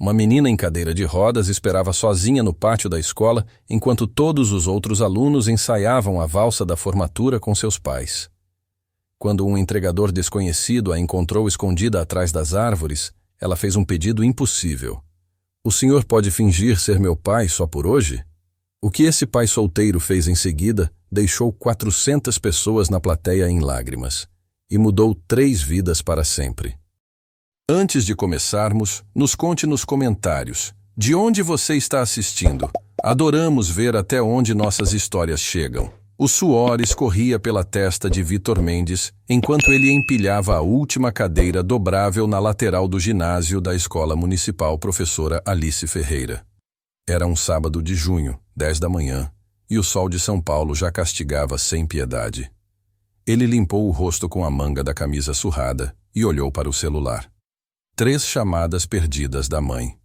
Uma menina em cadeira de rodas esperava sozinha no pátio da escola enquanto todos os outros alunos ensaiavam a valsa da formatura com seus pais. Quando um entregador desconhecido a encontrou escondida atrás das árvores, ela fez um pedido impossível. "O senhor pode fingir ser meu pai só por hoje?" O que esse pai solteiro fez em seguida deixou 400 pessoas na plateia em lágrimas e mudou 3 vidas para sempre. Antes de começarmos, nos conte nos comentários de onde você está assistindo. Adoramos ver até onde nossas histórias chegam. O suor escorria pela testa de Vitor Mendes enquanto ele empilhava a última cadeira dobrável na lateral do ginásio da Escola Municipal Professora Alice Ferreira. Era um sábado de junho, 10 da manhã, e o sol de São Paulo já castigava sem piedade. Ele limpou o rosto com a manga da camisa surrada e olhou para o celular. 3 chamadas perdidas da mãe.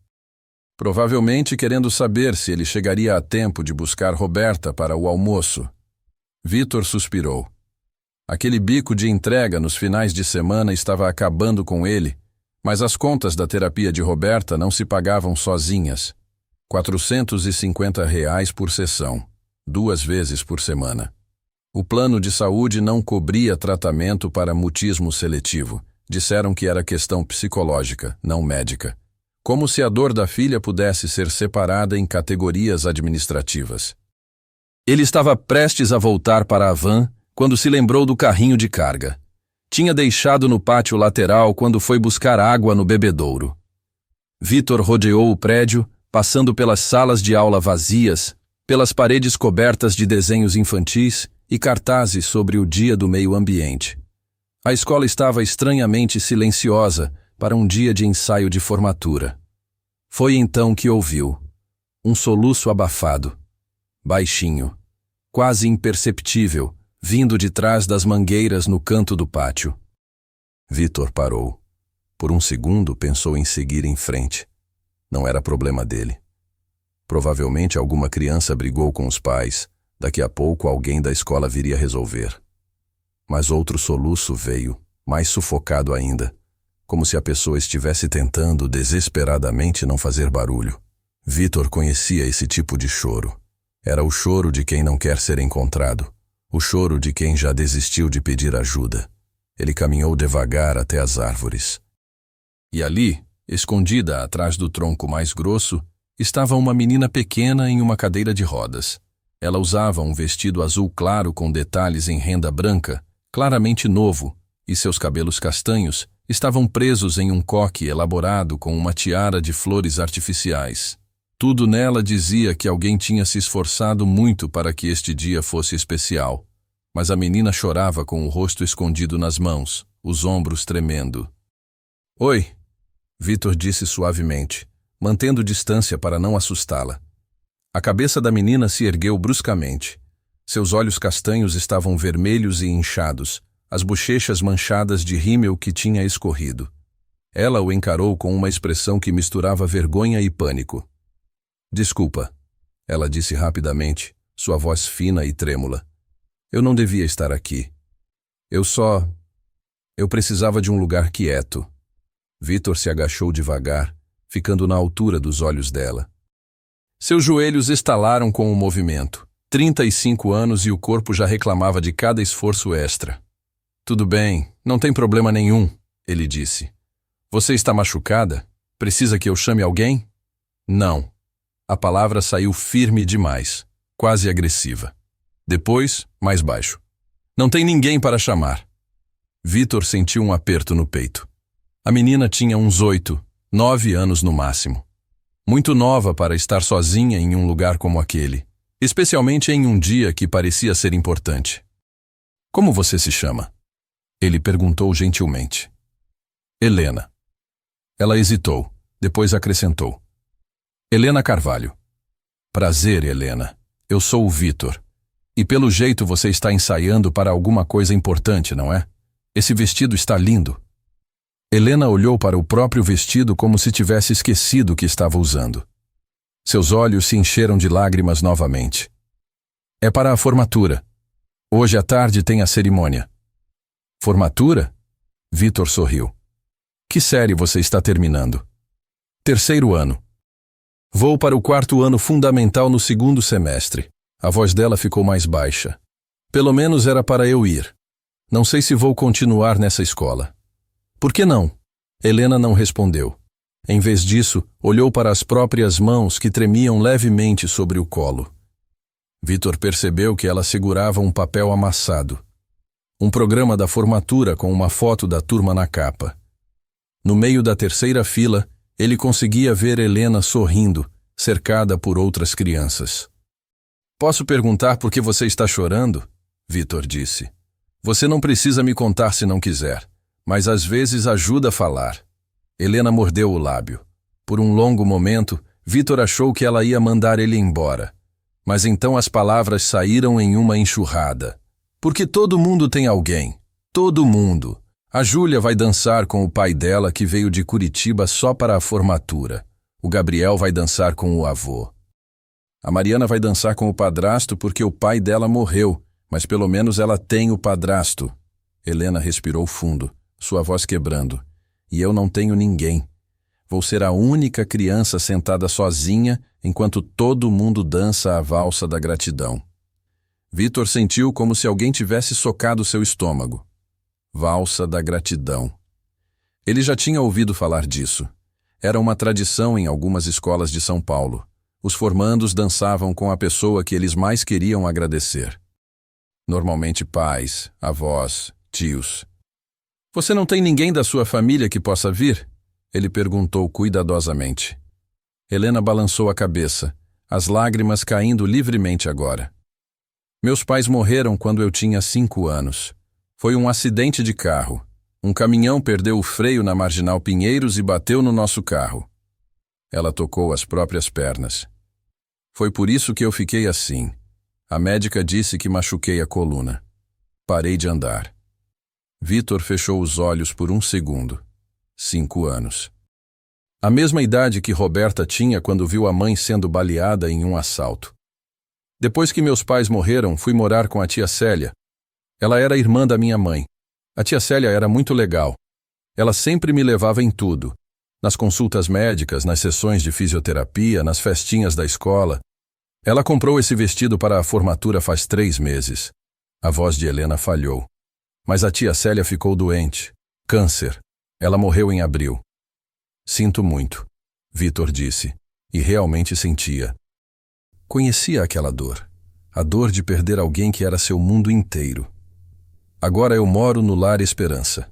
Provavelmente querendo saber se ele chegaria a tempo de buscar Roberta para o almoço. Vitor suspirou. Aquele bico de entrega nos finais de semana estava acabando com ele, mas as contas da terapia de Roberta não se pagavam sozinhas. R$ 450 por sessão, 2 vezes por semana. O plano de saúde não cobria tratamento para mutismo seletivo. Disseram que era questão psicológica, não médica. Como se a dor da filha pudesse ser separada em categorias administrativas. Ele estava prestes a voltar para a van quando se lembrou do carrinho de carga. Tinha deixado no pátio lateral quando foi buscar água no bebedouro. Vitor rodeou o prédio, passando pelas salas de aula vazias, pelas paredes cobertas de desenhos infantis e cartazes sobre o Dia do Meio Ambiente. A escola estava estranhamente silenciosa para um dia de ensaio de formatura. Foi então que ouviu um soluço abafado, baixinho, quase imperceptível, vindo de trás das mangueiras no canto do pátio. Vitor parou. Por um segundo pensou em seguir em frente. Não era problema dele. Provavelmente alguma criança brigou com os pais. Daqui a pouco alguém da escola viria resolver. Mas outro soluço veio, mais sufocado ainda, como se a pessoa estivesse tentando desesperadamente não fazer barulho. Vitor conhecia esse tipo de choro. Era o choro de quem não quer ser encontrado, o choro de quem já desistiu de pedir ajuda. Ele caminhou devagar até as árvores. E ali, escondida atrás do tronco mais grosso, estava uma menina pequena em uma cadeira de rodas. Ela usava um vestido azul claro com detalhes em renda branca, claramente novo, e seus cabelos castanhos estavam presos em um coque elaborado com uma tiara de flores artificiais. Tudo nela dizia que alguém tinha se esforçado muito para que este dia fosse especial, mas a menina chorava com o rosto escondido nas mãos, os ombros tremendo. "Oi", Vitor disse suavemente, mantendo distância para não assustá-la. A cabeça da menina se ergueu bruscamente. Seus olhos castanhos estavam vermelhos e inchados, as bochechas manchadas de rímel que tinha escorrido. Ela o encarou com uma expressão que misturava vergonha e pânico. "Desculpa", ela disse rapidamente, sua voz fina e trêmula. "Eu não devia estar aqui. Eu precisava de um lugar quieto." Vitor se agachou devagar, ficando na altura dos olhos dela. Seus joelhos estalaram com o movimento. 35 anos e o corpo já reclamava de cada esforço extra. "Tudo bem, não tem problema nenhum", ele disse. "Você está machucada? Precisa que eu chame alguém?" "Não." A palavra saiu firme demais, quase agressiva. Depois, mais baixo. "Não tem ninguém para chamar." Vitor sentiu um aperto no peito. A menina tinha uns 8, 9 anos no máximo. Muito nova para estar sozinha em um lugar como aquele, especialmente em um dia que parecia ser importante. "Como você se chama?" ele perguntou gentilmente. "Helena." Ela hesitou, depois acrescentou. "Helena Carvalho." "Prazer, Helena. Eu sou o Vitor. E pelo jeito você está ensaiando para alguma coisa importante, não é? Esse vestido está lindo." Helena olhou para o próprio vestido como se tivesse esquecido o que estava usando. Seus olhos se encheram de lágrimas novamente. "É para a formatura. Hoje à tarde tem a cerimônia." "Formatura?" Vitor sorriu. "Que série você está terminando?" Terceiro ano. Vou para o quarto ano fundamental no segundo semestre. A voz dela ficou mais baixa. Pelo menos era para eu ir. Não sei se vou continuar nessa escola. Por que não? Helena não respondeu. Em vez disso, olhou para as próprias mãos que tremiam levemente sobre o colo. Vitor percebeu que ela segurava um papel amassado. Um programa da formatura com uma foto da turma na capa. No meio da terceira fila, ele conseguia ver Helena sorrindo, cercada por outras crianças. Posso perguntar por que você está chorando? Vitor disse. Você não precisa me contar se não quiser, mas às vezes ajuda a falar. Helena mordeu o lábio. Por um longo momento, Vitor achou que ela ia mandar ele embora. Mas então as palavras saíram em uma enxurrada. Porque todo mundo tem alguém. Todo mundo. A Júlia vai dançar com o pai dela que veio de Curitiba só para a formatura. O Gabriel vai dançar com o avô. A Mariana vai dançar com o padrasto porque o pai dela morreu, mas pelo menos ela tem o padrasto. Helena respirou fundo, sua voz quebrando. E eu não tenho ninguém. Vou ser a única criança sentada sozinha enquanto todo mundo dança a valsa da gratidão. Vitor sentiu como se alguém tivesse socado seu estômago. Valsa da gratidão. Ele já tinha ouvido falar disso. Era uma tradição em algumas escolas de São Paulo. Os formandos dançavam com a pessoa que eles mais queriam agradecer. Normalmente pais, avós, tios. Você não tem ninguém da sua família que possa vir? Ele perguntou cuidadosamente. Helena balançou a cabeça, as lágrimas caindo livremente agora. Meus pais morreram quando eu tinha 5 anos. Foi um acidente de carro. Um caminhão perdeu o freio na Marginal Pinheiros e bateu no nosso carro. Ela tocou as próprias pernas. Foi por isso que eu fiquei assim. A médica disse que machuquei a coluna. Parei de andar. Vitor fechou os olhos por um segundo. 5 anos. A mesma idade que Roberta tinha quando viu a mãe sendo baleada em um assalto. Depois que meus pais morreram, fui morar com a tia Célia. Ela era irmã da minha mãe. A tia Célia era muito legal. Ela sempre me levava em tudo. Nas consultas médicas, nas sessões de fisioterapia, nas festinhas da escola. Ela comprou esse vestido para a formatura faz 3 meses. A voz de Helena falhou. Mas a tia Célia ficou doente. Câncer. Ela morreu em abril. Sinto muito, Vitor disse, e realmente sentia. Conhecia aquela dor. A dor de perder alguém que era seu mundo inteiro. Agora eu moro no Lar Esperança.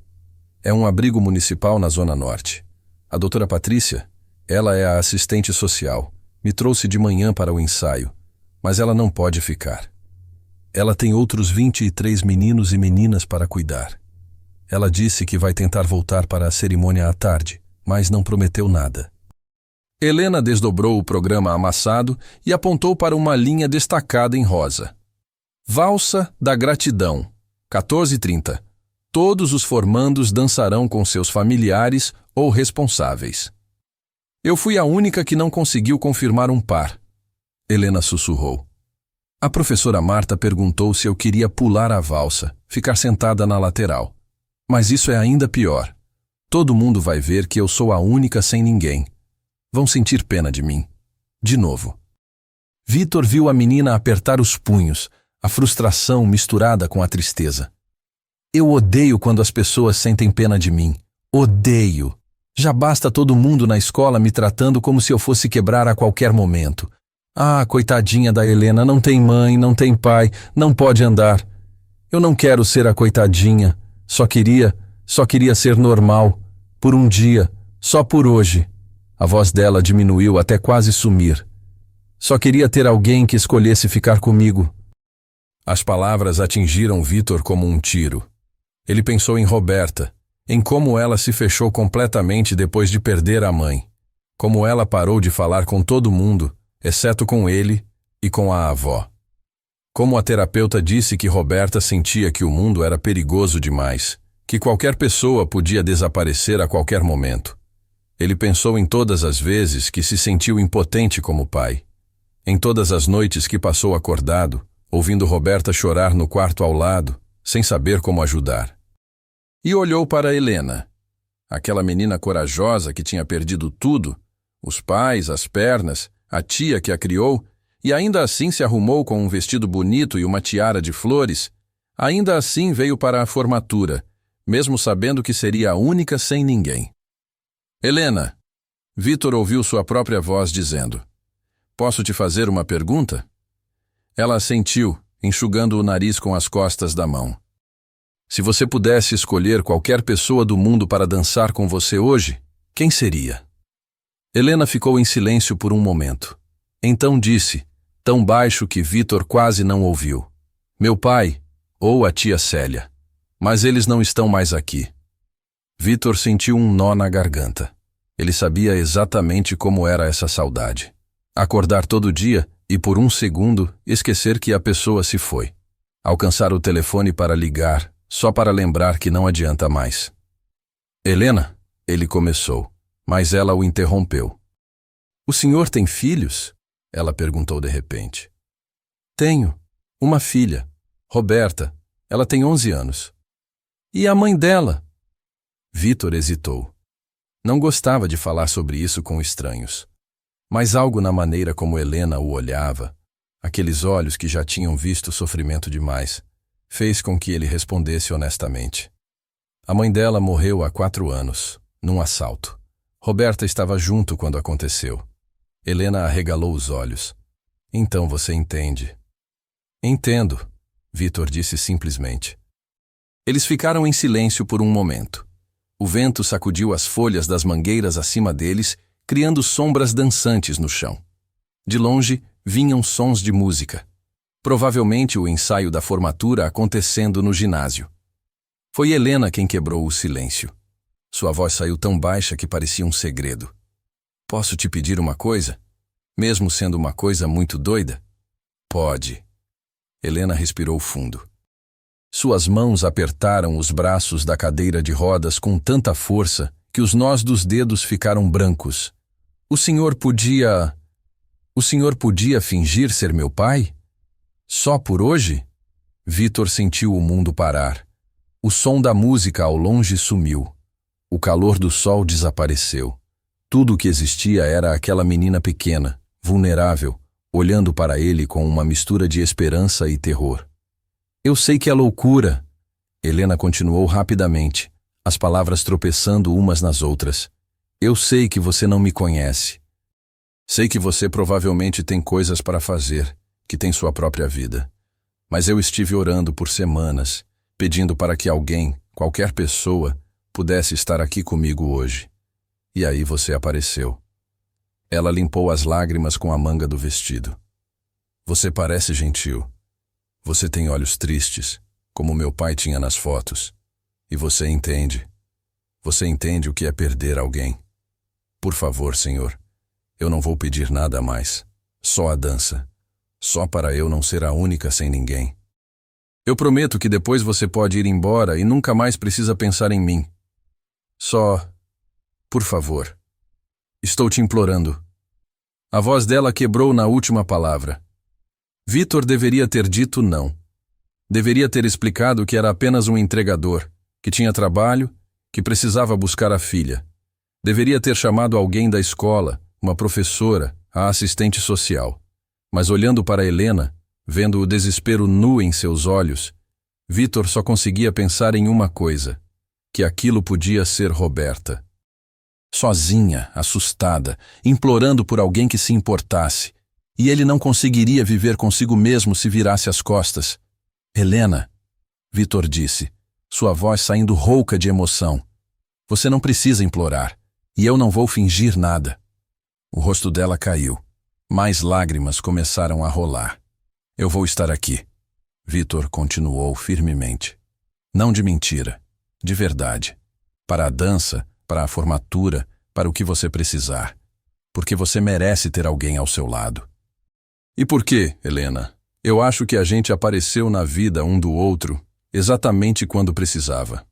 É um abrigo municipal na Zona Norte. A doutora Patrícia, ela é a assistente social, me trouxe de manhã para o ensaio, mas ela não pode ficar. Ela tem outros 23 meninos e meninas para cuidar. Ela disse que vai tentar voltar para a cerimônia à tarde, mas não prometeu nada. Helena desdobrou o programa amassado e apontou para uma linha destacada em rosa. Valsa da Gratidão, 14h30. Todos os formandos dançarão com seus familiares ou responsáveis. Eu fui a única que não conseguiu confirmar um par. Helena sussurrou. A professora Marta perguntou se eu queria pular a valsa, ficar sentada na lateral. Mas isso é ainda pior. Todo mundo vai ver que eu sou a única sem ninguém. Vão sentir pena de mim. De novo. Vitor viu a menina apertar os punhos, a frustração misturada com a tristeza. Eu odeio quando as pessoas sentem pena de mim. Odeio. Já basta todo mundo na escola me tratando como se eu fosse quebrar a qualquer momento. Ah, coitadinha da Helena, não tem mãe, não tem pai, não pode andar. Eu não quero ser a coitadinha. Só queria ser normal. Por um dia, só por hoje. A voz dela diminuiu até quase sumir. Só queria ter alguém que escolhesse ficar comigo. As palavras atingiram Vitor como um tiro. Ele pensou em Roberta, em como ela se fechou completamente depois de perder a mãe. Como ela parou de falar com todo mundo, exceto com ele e com a avó. Como a terapeuta disse que Roberta sentia que o mundo era perigoso demais, que qualquer pessoa podia desaparecer a qualquer momento. Ele pensou em todas as vezes que se sentiu impotente como pai. Em todas as noites que passou acordado, ouvindo Roberta chorar no quarto ao lado, sem saber como ajudar. E olhou para Helena, aquela menina corajosa que tinha perdido tudo, os pais, as pernas, a tia que a criou, e ainda assim se arrumou com um vestido bonito e uma tiara de flores, ainda assim veio para a formatura, mesmo sabendo que seria a única sem ninguém. Helena, Vitor ouviu sua própria voz dizendo: "Posso te fazer uma pergunta?" Ela assentiu, enxugando o nariz com as costas da mão. "Se você pudesse escolher qualquer pessoa do mundo para dançar com você hoje, quem seria?" Helena ficou em silêncio por um momento. Então disse, tão baixo que Vitor quase não ouviu: "Meu pai, ou a tia Célia. Mas eles não estão mais aqui." Vitor sentiu um nó na garganta. Ele sabia exatamente como era essa saudade. Acordar todo dia e, por um segundo, esquecer que a pessoa se foi. Alcançar o telefone para ligar, só para lembrar que não adianta mais. "Helena", ele começou, mas ela o interrompeu. "O senhor tem filhos?" ela perguntou de repente. "Tenho. Uma filha, Roberta. Ela tem 11 anos. E a mãe dela?" Vitor hesitou. Não gostava de falar sobre isso com estranhos. Mas algo na maneira como Helena o olhava, aqueles olhos que já tinham visto sofrimento demais, fez com que ele respondesse honestamente. A mãe dela morreu há 4 anos, num assalto. Roberta estava junto quando aconteceu. Helena arregalou os olhos. "Então você entende." "Entendo", Vitor disse simplesmente. Eles ficaram em silêncio por um momento. O vento sacudiu as folhas das mangueiras acima deles, criando sombras dançantes no chão. De longe, vinham sons de música. Provavelmente o ensaio da formatura acontecendo no ginásio. Foi Helena quem quebrou o silêncio. Sua voz saiu tão baixa que parecia um segredo. "Posso te pedir uma coisa? Mesmo sendo uma coisa muito doida?" "Pode." Helena respirou fundo. Suas mãos apertaram os braços da cadeira de rodas com tanta força que os nós dos dedos ficaram brancos. O senhor podia fingir ser meu pai? Só por hoje?" Vitor sentiu o mundo parar. O som da música ao longe sumiu. O calor do sol desapareceu. Tudo o que existia era aquela menina pequena, vulnerável, olhando para ele com uma mistura de esperança e terror. "Eu sei que é loucura", Helena continuou rapidamente, as palavras tropeçando umas nas outras. "Eu sei que você não me conhece. Sei que você provavelmente tem coisas para fazer, que tem sua própria vida. Mas eu estive orando por semanas, pedindo para que alguém, qualquer pessoa, pudesse estar aqui comigo hoje. E aí você apareceu." Ela limpou as lágrimas com a manga do vestido. "Você parece gentil. Você tem olhos tristes, como meu pai tinha nas fotos. E você entende. Você entende o que é perder alguém. Por favor, senhor, eu não vou pedir nada a mais. Só a dança. Só para eu não ser a única sem ninguém. Eu prometo que depois você pode ir embora e nunca mais precisa pensar em mim. Só, por favor. Estou te implorando." A voz dela quebrou na última palavra. Vitor deveria ter dito não. Deveria ter explicado que era apenas um entregador, que tinha trabalho, que precisava buscar a filha. Deveria ter chamado alguém da escola, uma professora, a assistente social. Mas olhando para Helena, vendo o desespero nu em seus olhos, Vitor só conseguia pensar em uma coisa, que aquilo podia ser Roberta. Sozinha, assustada, implorando por alguém que se importasse. E ele não conseguiria viver consigo mesmo se virasse as costas. "Helena", Vitor disse, sua voz saindo rouca de emoção. "Você não precisa implorar, e eu não vou fingir nada." O rosto dela caiu. Mais lágrimas começaram a rolar. "Eu vou estar aqui", Vitor continuou firmemente. "Não de mentira, de verdade. Para a dança, para a formatura, para o que você precisar. Porque você merece ter alguém ao seu lado." "E por quê, Helena? Eu acho que a gente apareceu na vida um do outro exatamente quando precisava."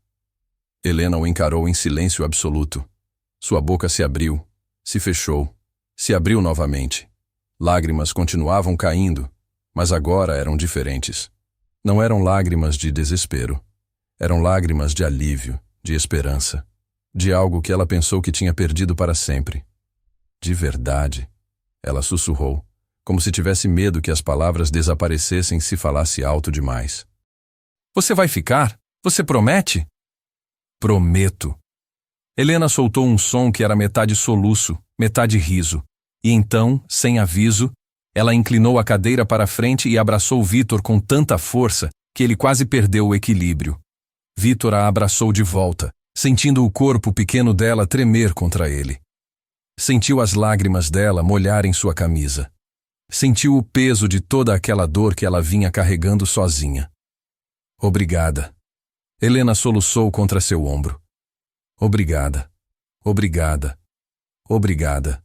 Helena o encarou em silêncio absoluto. Sua boca se abriu, se fechou, se abriu novamente. Lágrimas continuavam caindo, mas agora eram diferentes. Não eram lágrimas de desespero. Eram lágrimas de alívio, de esperança, de algo que ela pensou que tinha perdido para sempre. De verdade, ela sussurrou, como se tivesse medo que as palavras desaparecessem se falasse alto demais. Você vai ficar? Você promete? Prometo. Helena soltou um som que era metade soluço, metade riso, e então, sem aviso, ela inclinou a cadeira para a frente e abraçou Vitor com tanta força que ele quase perdeu o equilíbrio. Vitor a abraçou de volta, sentindo o corpo pequeno dela tremer contra ele. Sentiu as lágrimas dela molharem sua camisa. Sentiu o peso de toda aquela dor que ela vinha carregando sozinha. Obrigada. Helena soluçou contra seu ombro. Obrigada. Obrigada. Obrigada.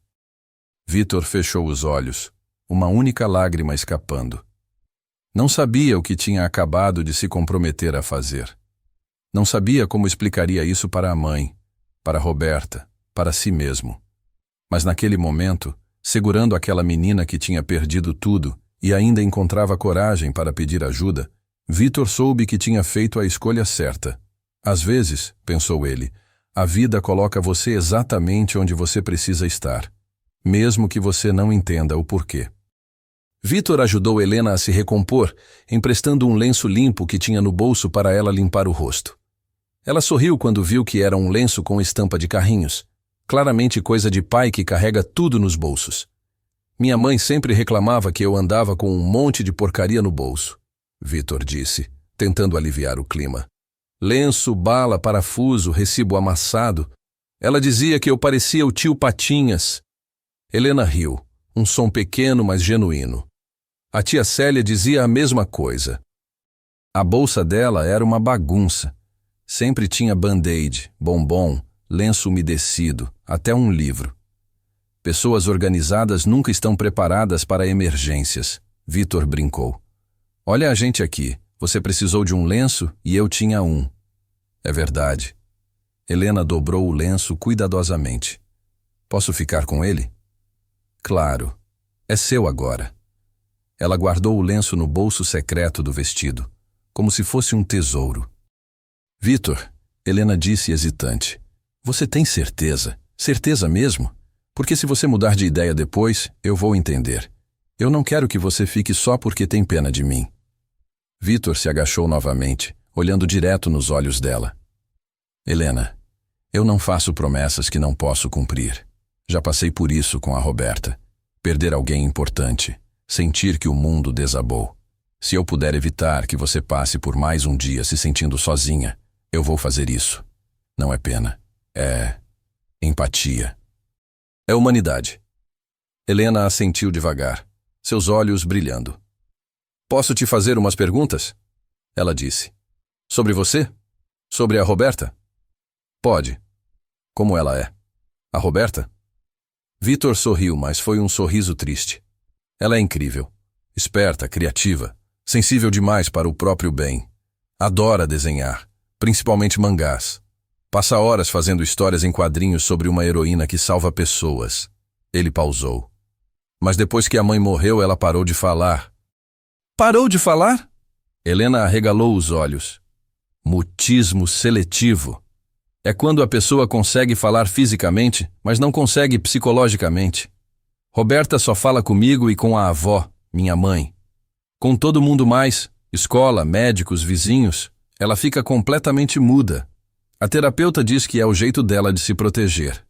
Vitor fechou os olhos, uma única lágrima escapando. Não sabia o que tinha acabado de se comprometer a fazer. Não sabia como explicaria isso para a mãe, para Roberta, para si mesmo. Mas naquele momento, segurando aquela menina que tinha perdido tudo e ainda encontrava coragem para pedir ajuda, Vitor soube que tinha feito a escolha certa. Às vezes, pensou ele, a vida coloca você exatamente onde você precisa estar, mesmo que você não entenda o porquê. Vitor ajudou Helena a se recompor, emprestando um lenço limpo que tinha no bolso para ela limpar o rosto. Ela sorriu quando viu que era um lenço com estampa de carrinhos, claramente coisa de pai que carrega tudo nos bolsos. Minha mãe sempre reclamava que eu andava com um monte de porcaria no bolso, Vitor disse, tentando aliviar o clima. Lenço, bala, parafuso, recibo amassado. Ela dizia que eu parecia o tio Patinhas. Helena riu, um som pequeno, mas genuíno. A tia Célia dizia a mesma coisa. A bolsa dela era uma bagunça. Sempre tinha band-aid, bombom, lenço umedecido, até um livro. Pessoas organizadas nunca estão preparadas para emergências, Vitor brincou. Olha a gente aqui, você precisou de um lenço e eu tinha um. É verdade. Helena dobrou o lenço cuidadosamente. Posso ficar com ele? Claro. É seu agora. Ela guardou o lenço no bolso secreto do vestido, como se fosse um tesouro. Vitor, Helena disse hesitante, você tem certeza? Certeza mesmo? Porque se você mudar de ideia depois, eu vou entender. Eu não quero que você fique só porque tem pena de mim. Vitor se agachou novamente, olhando direto nos olhos dela. Helena, eu não faço promessas que não posso cumprir. Já passei por isso com a Roberta. Perder alguém importante, sentir que o mundo desabou. Se eu puder evitar que você passe por mais um dia se sentindo sozinha, eu vou fazer isso. Não é pena. É empatia. É humanidade. Helena assentiu devagar, seus olhos brilhando. Posso te fazer umas perguntas? Ela disse. Sobre você? Sobre a Roberta? Pode. Como ela é? A Roberta? Vitor sorriu, mas foi um sorriso triste. Ela é incrível. Esperta, criativa, sensível demais para o próprio bem. Adora desenhar, principalmente mangás. Passa horas fazendo histórias em quadrinhos sobre uma heroína que salva pessoas. Ele pausou. Mas depois que a mãe morreu, ela parou de falar. Parou de falar? Helena arregalou os olhos. Mutismo seletivo. É quando a pessoa consegue falar fisicamente, mas não consegue psicologicamente. Roberta só fala comigo e com a avó, minha mãe. Com todo mundo mais, escola, médicos, vizinhos, ela fica completamente muda. A terapeuta diz que é o jeito dela de se proteger.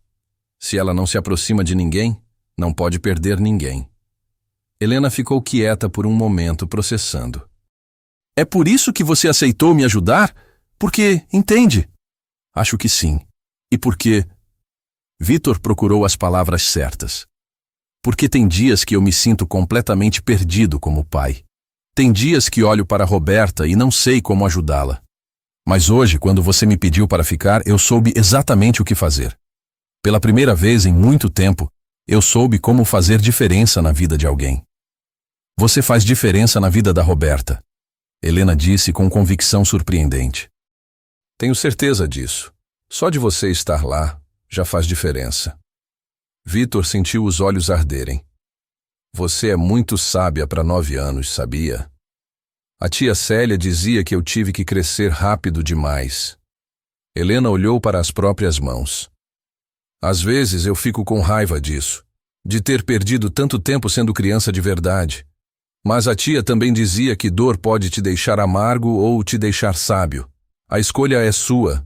Se ela não se aproxima de ninguém, não pode perder ninguém. Helena ficou quieta por um momento, processando. É por isso que você aceitou me ajudar? Porque, entende? Acho que sim. E por quê? Vitor procurou as palavras certas. Porque tem dias que eu me sinto completamente perdido como pai. Tem dias que olho para Roberta e não sei como ajudá-la. Mas hoje, quando você me pediu para ficar, eu soube exatamente o que fazer. Pela primeira vez em muito tempo, eu soube como fazer diferença na vida de alguém. Você faz diferença na vida da Roberta, Helena disse com convicção surpreendente. Tenho certeza disso. Só de você estar lá já faz diferença. Vitor sentiu os olhos arderem. Você é muito sábia para 9 anos, sabia? A tia Célia dizia que eu tive que crescer rápido demais. Helena olhou para as próprias mãos. Às vezes eu fico com raiva disso. de ter perdido tanto tempo sendo criança de verdade. Mas a tia também dizia que dor pode te deixar amargo ou te deixar sábio. A escolha é sua.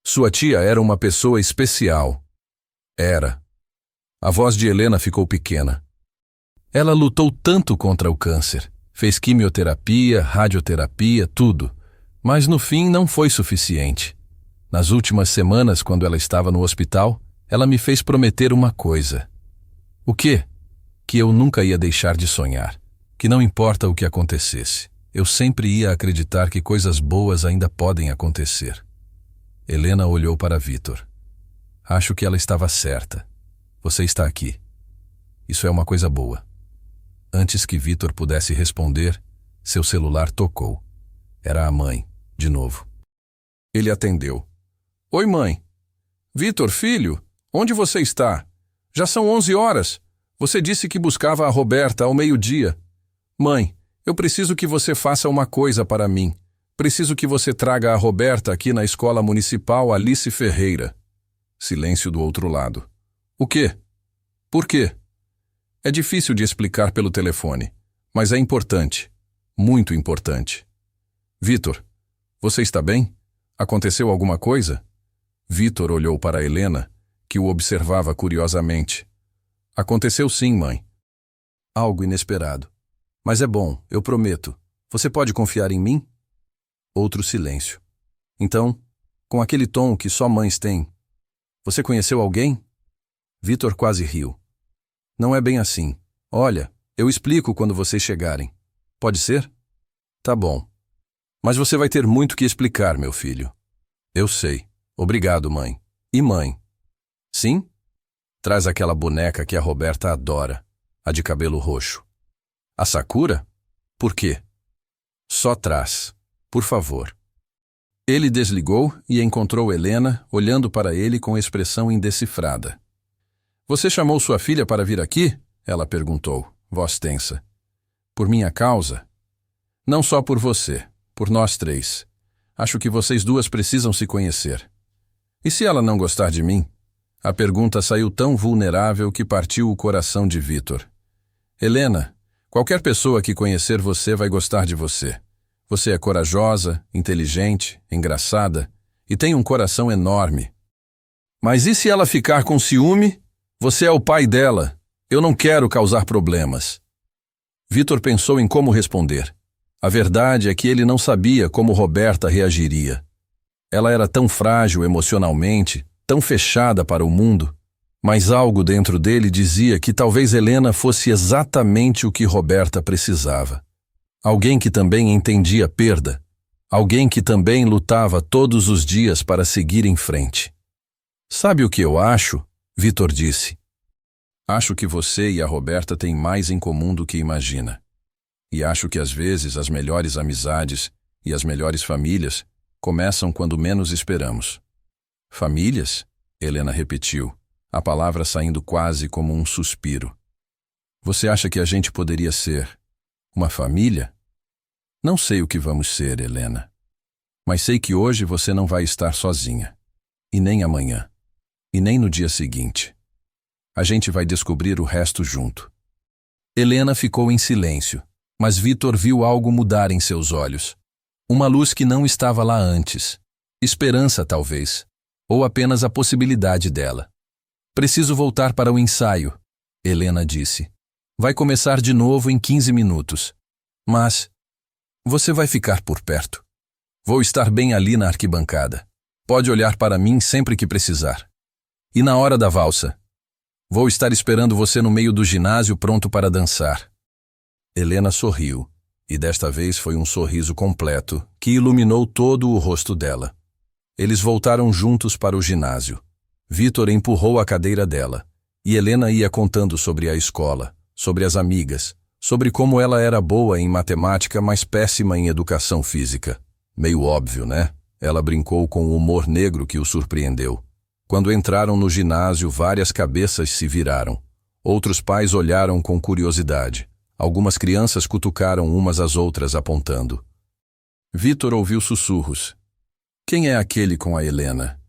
Sua tia era uma pessoa especial. Era. A voz de Helena ficou pequena. Ela lutou tanto contra o câncer. Fez quimioterapia, radioterapia, tudo. Mas no fim não foi suficiente. Nas últimas semanas, quando ela estava no hospital, ela me fez prometer uma coisa. O quê? Que eu nunca ia deixar de sonhar. Que não importa o que acontecesse, eu sempre ia acreditar que coisas boas ainda podem acontecer. Helena olhou para Vítor. Acho que ela estava certa. Você está aqui. Isso é uma coisa boa. Antes que Vítor pudesse responder, seu celular tocou. Era a mãe, de novo. Ele atendeu. Oi, mãe. Vítor, filho, onde você está? Já são 11 horas. Você disse que buscava a Roberta ao meio-dia. Mãe, eu preciso que você faça uma coisa para mim. Preciso que você traga a Roberta aqui na Escola Municipal Alice Ferreira. Silêncio do outro lado. O quê? Por quê? É difícil de explicar pelo telefone, mas é importante. Muito importante. Vítor, você está bem? Aconteceu alguma coisa? Vítor olhou para Helena, que o observava curiosamente. Aconteceu sim, mãe. Algo inesperado. Mas é bom, eu prometo. Você pode confiar em mim? Outro silêncio. Então, com aquele tom que só mães têm, você conheceu alguém? Vítor quase riu. Não é bem assim. Olha, eu explico quando vocês chegarem. Pode ser? Tá bom. Mas você vai ter muito que explicar, meu filho. Eu sei. Obrigado, mãe. E mãe? Sim? Traz aquela boneca que a Roberta adora, a de cabelo roxo. A Sakura? Por quê? Só traz, por favor. Ele desligou e encontrou Helena olhando para ele com expressão indecifrada. Você chamou sua filha para vir aqui? Ela perguntou, voz tensa. Por minha causa? Não só por você, por nós três. Acho que vocês duas precisam se conhecer. E se ela não gostar de mim? A pergunta saiu tão vulnerável que partiu o coração de Vítor. Helena, qualquer pessoa que conhecer você vai gostar de você. Você é corajosa, inteligente, engraçada e tem um coração enorme. Mas e se ela ficar com ciúme? Você é o pai dela. Eu não quero causar problemas. Vítor pensou em como responder. A verdade é que ele não sabia como Roberta reagiria. Ela era tão frágil emocionalmente, tão fechada para o mundo, mas algo dentro dele dizia que talvez Helena fosse exatamente o que Roberta precisava. Alguém que também entendia perda, alguém que também lutava todos os dias para seguir em frente. Sabe o que eu acho? Vítor disse. Acho que você e a Roberta têm mais em comum do que imagina. E acho que às vezes as melhores amizades e as melhores famílias começam quando menos esperamos. Famílias? Helena repetiu, a palavra saindo quase como um suspiro. Você acha que a gente poderia ser uma família? Não sei o que vamos ser, Helena. Mas sei que hoje você não vai estar sozinha. E nem amanhã. E nem no dia seguinte. A gente vai descobrir o resto junto. Helena ficou em silêncio, mas Vítor viu algo mudar em seus olhos. Uma luz que não estava lá antes. Esperança, talvez. Ou apenas a possibilidade dela. Preciso voltar para o ensaio, Helena disse. Vai começar de novo em 15 minutos. Mas você vai ficar por perto. Vou estar bem ali na arquibancada. Pode olhar para mim sempre que precisar. E na hora da valsa? Vou estar esperando você no meio do ginásio pronto para dançar. Helena sorriu, e desta vez foi um sorriso completo que iluminou todo o rosto dela. Eles voltaram juntos para o ginásio. Vítor empurrou a cadeira dela, e Helena ia contando sobre a escola, sobre as amigas, sobre como ela era boa em matemática, mas péssima em educação física. Meio óbvio, né? Ela brincou com o humor negro que o surpreendeu. Quando entraram no ginásio, várias cabeças se viraram. Outros pais olharam com curiosidade. Algumas crianças cutucaram umas às outras apontando. Vítor ouviu sussurros. Quem é aquele com a Helena?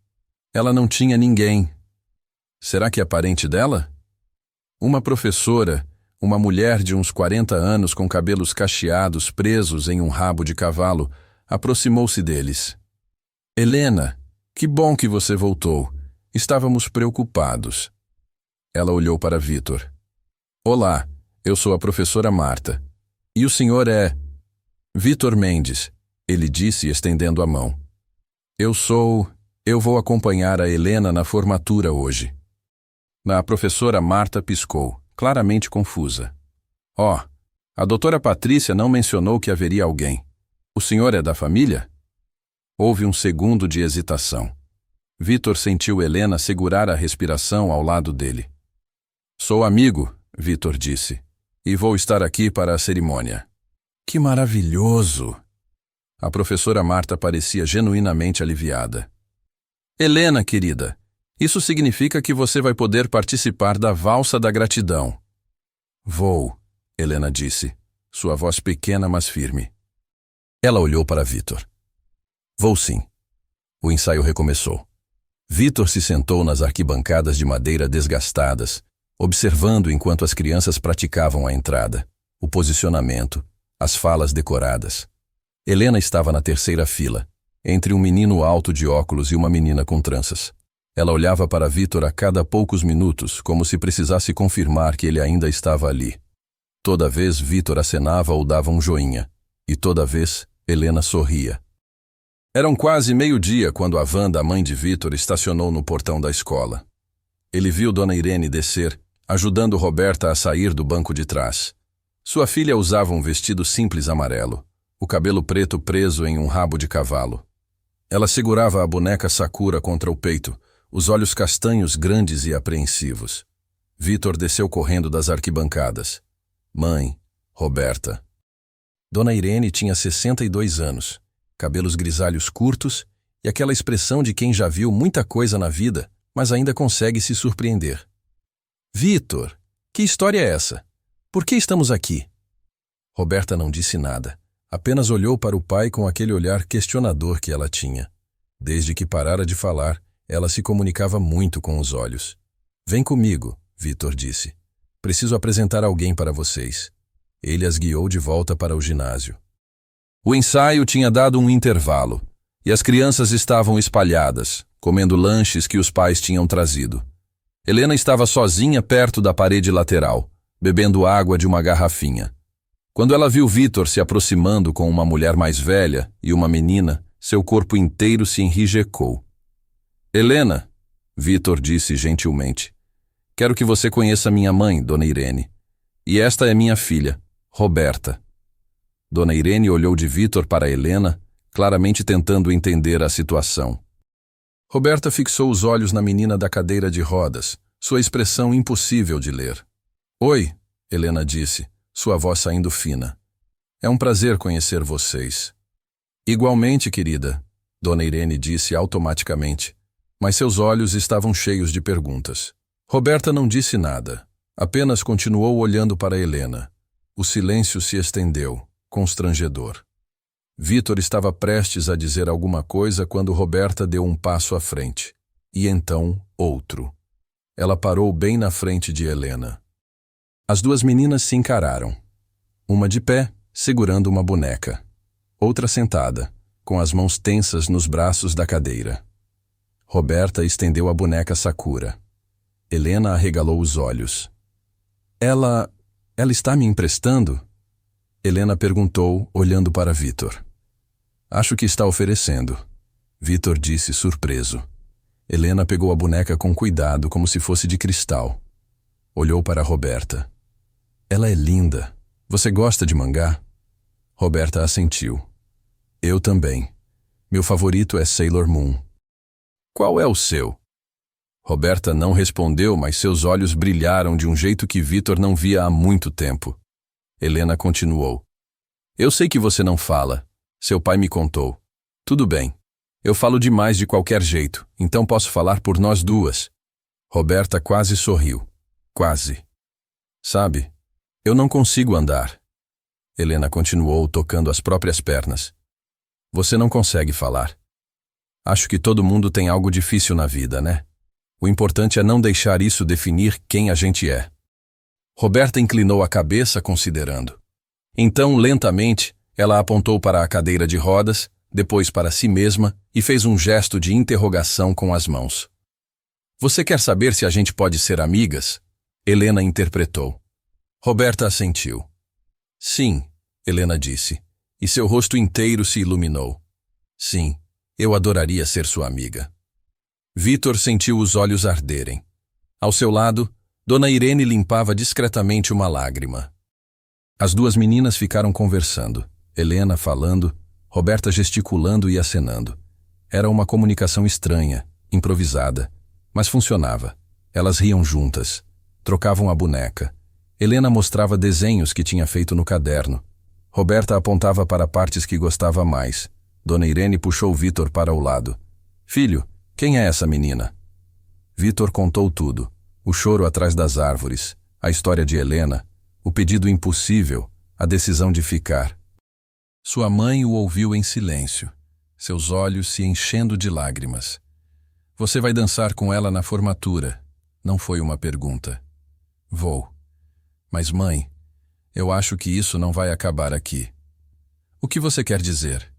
Ela não tinha ninguém. Será que é parente dela? Uma professora, uma mulher de uns 40 anos com cabelos cacheados presos em um rabo de cavalo, aproximou-se deles. Helena, que bom que você voltou. Estávamos preocupados. Ela olhou para Vitor. Olá, eu sou a professora Marta. E o senhor é... Vitor Mendes, ele disse estendendo a mão. Eu vou acompanhar a Helena na formatura hoje. A professora Marta piscou, claramente confusa. A doutora Patrícia não mencionou que haveria alguém. O senhor é da família? Houve um segundo de hesitação. Vitor sentiu Helena segurar a respiração ao lado dele. Sou amigo, Vitor disse, e vou estar aqui para a cerimônia. Que maravilhoso! A professora Marta parecia genuinamente aliviada. Helena, querida, isso significa que você vai poder participar da valsa da gratidão. Vou, Helena disse, sua voz pequena mas firme. Ela olhou para Vitor. Vou sim. O ensaio recomeçou. Vitor se sentou nas arquibancadas de madeira desgastadas, observando enquanto as crianças praticavam a entrada, o posicionamento, as falas decoradas. Helena estava na terceira fila, entre um menino alto de óculos e uma menina com tranças. Ela olhava para Vitor a cada poucos minutos, como se precisasse confirmar que ele ainda estava ali. Toda vez Vitor acenava ou dava um joinha, e toda vez Helena sorria. Eram quase meio-dia quando a van da mãe de Vitor estacionou no portão da escola. Ele viu Dona Irene descer, ajudando Roberta a sair do banco de trás. Sua filha usava um vestido simples amarelo, o cabelo preto preso em um rabo de cavalo. Ela segurava a boneca Sakura contra o peito, os olhos castanhos grandes e apreensivos. Vitor desceu correndo das arquibancadas. Mãe, Roberta. Dona Irene tinha 62 anos. Cabelos grisalhos curtos e aquela expressão de quem já viu muita coisa na vida, mas ainda consegue se surpreender. Vitor, que história é essa? Por que estamos aqui? Roberta não disse nada, apenas olhou para o pai com aquele olhar questionador que ela tinha. Desde que parara de falar, ela se comunicava muito com os olhos. Vem comigo, Vitor disse. Preciso apresentar alguém para vocês. Ele as guiou de volta para o ginásio. O ensaio tinha dado um intervalo, e as crianças estavam espalhadas, comendo lanches que os pais tinham trazido. Helena estava sozinha perto da parede lateral, bebendo água de uma garrafinha. Quando ela viu Vitor se aproximando com uma mulher mais velha e uma menina, seu corpo inteiro se enrijecou. Helena, Vitor disse gentilmente, quero que você conheça minha mãe, Dona Irene. E esta é minha filha, Roberta. Dona Irene olhou de Vitor para Helena, claramente tentando entender a situação. Roberta fixou os olhos na menina da cadeira de rodas, sua expressão impossível de ler. Oi, Helena disse, sua voz saindo fina. É um prazer conhecer vocês. Igualmente, querida, Dona Irene disse automaticamente, mas seus olhos estavam cheios de perguntas. Roberta não disse nada, apenas continuou olhando para Helena. O silêncio se estendeu, constrangedor. Vitor estava prestes a dizer alguma coisa quando Roberta deu um passo à frente. E então, outro. Ela parou bem na frente de Helena. As duas meninas se encararam. Uma de pé, segurando uma boneca. Outra sentada, com as mãos tensas nos braços da cadeira. Roberta estendeu a boneca Sakura. Helena arregalou os olhos. Ela está me emprestando? Helena perguntou, olhando para Vitor. Acho que está oferecendo. Vitor disse, surpreso. Helena pegou a boneca com cuidado, como se fosse de cristal. Olhou para Roberta. Ela é linda. Você gosta de mangá? Roberta assentiu. Eu também. Meu favorito é Sailor Moon. Qual é o seu? Roberta não respondeu, mas seus olhos brilharam de um jeito que Vitor não via há muito tempo. Helena continuou. Eu sei que você não fala. Seu pai me contou. Tudo bem. Eu falo demais de qualquer jeito, então posso falar por nós duas. Roberta quase sorriu. Quase. Sabe, eu não consigo andar. Helena continuou tocando as próprias pernas. Você não consegue falar. Acho que todo mundo tem algo difícil na vida, né? O importante é não deixar isso definir quem a gente é. Roberta inclinou a cabeça, considerando. Então, lentamente, ela apontou para a cadeira de rodas, depois para si mesma e fez um gesto de interrogação com as mãos. Você quer saber se a gente pode ser amigas? Helena interpretou. Roberta assentiu. Sim, Helena disse, e seu rosto inteiro se iluminou. Sim, eu adoraria ser sua amiga. Vitor sentiu os olhos arderem. Ao seu lado, Dona Irene limpava discretamente uma lágrima. As duas meninas ficaram conversando, Helena falando, Roberta gesticulando e acenando. Era uma comunicação estranha, improvisada, mas funcionava. Elas riam juntas, trocavam a boneca. Helena mostrava desenhos que tinha feito no caderno. Roberta apontava para partes que gostava mais. Dona Irene puxou Vitor para o lado. Filho, quem é essa menina? Vitor contou tudo. O choro atrás das árvores, a história de Helena, o pedido impossível, a decisão de ficar. Sua mãe o ouviu em silêncio, seus olhos se enchendo de lágrimas. Você vai dançar com ela na formatura. Não foi uma pergunta. Vou. Mas mãe, eu acho que isso não vai acabar aqui. O que você quer dizer?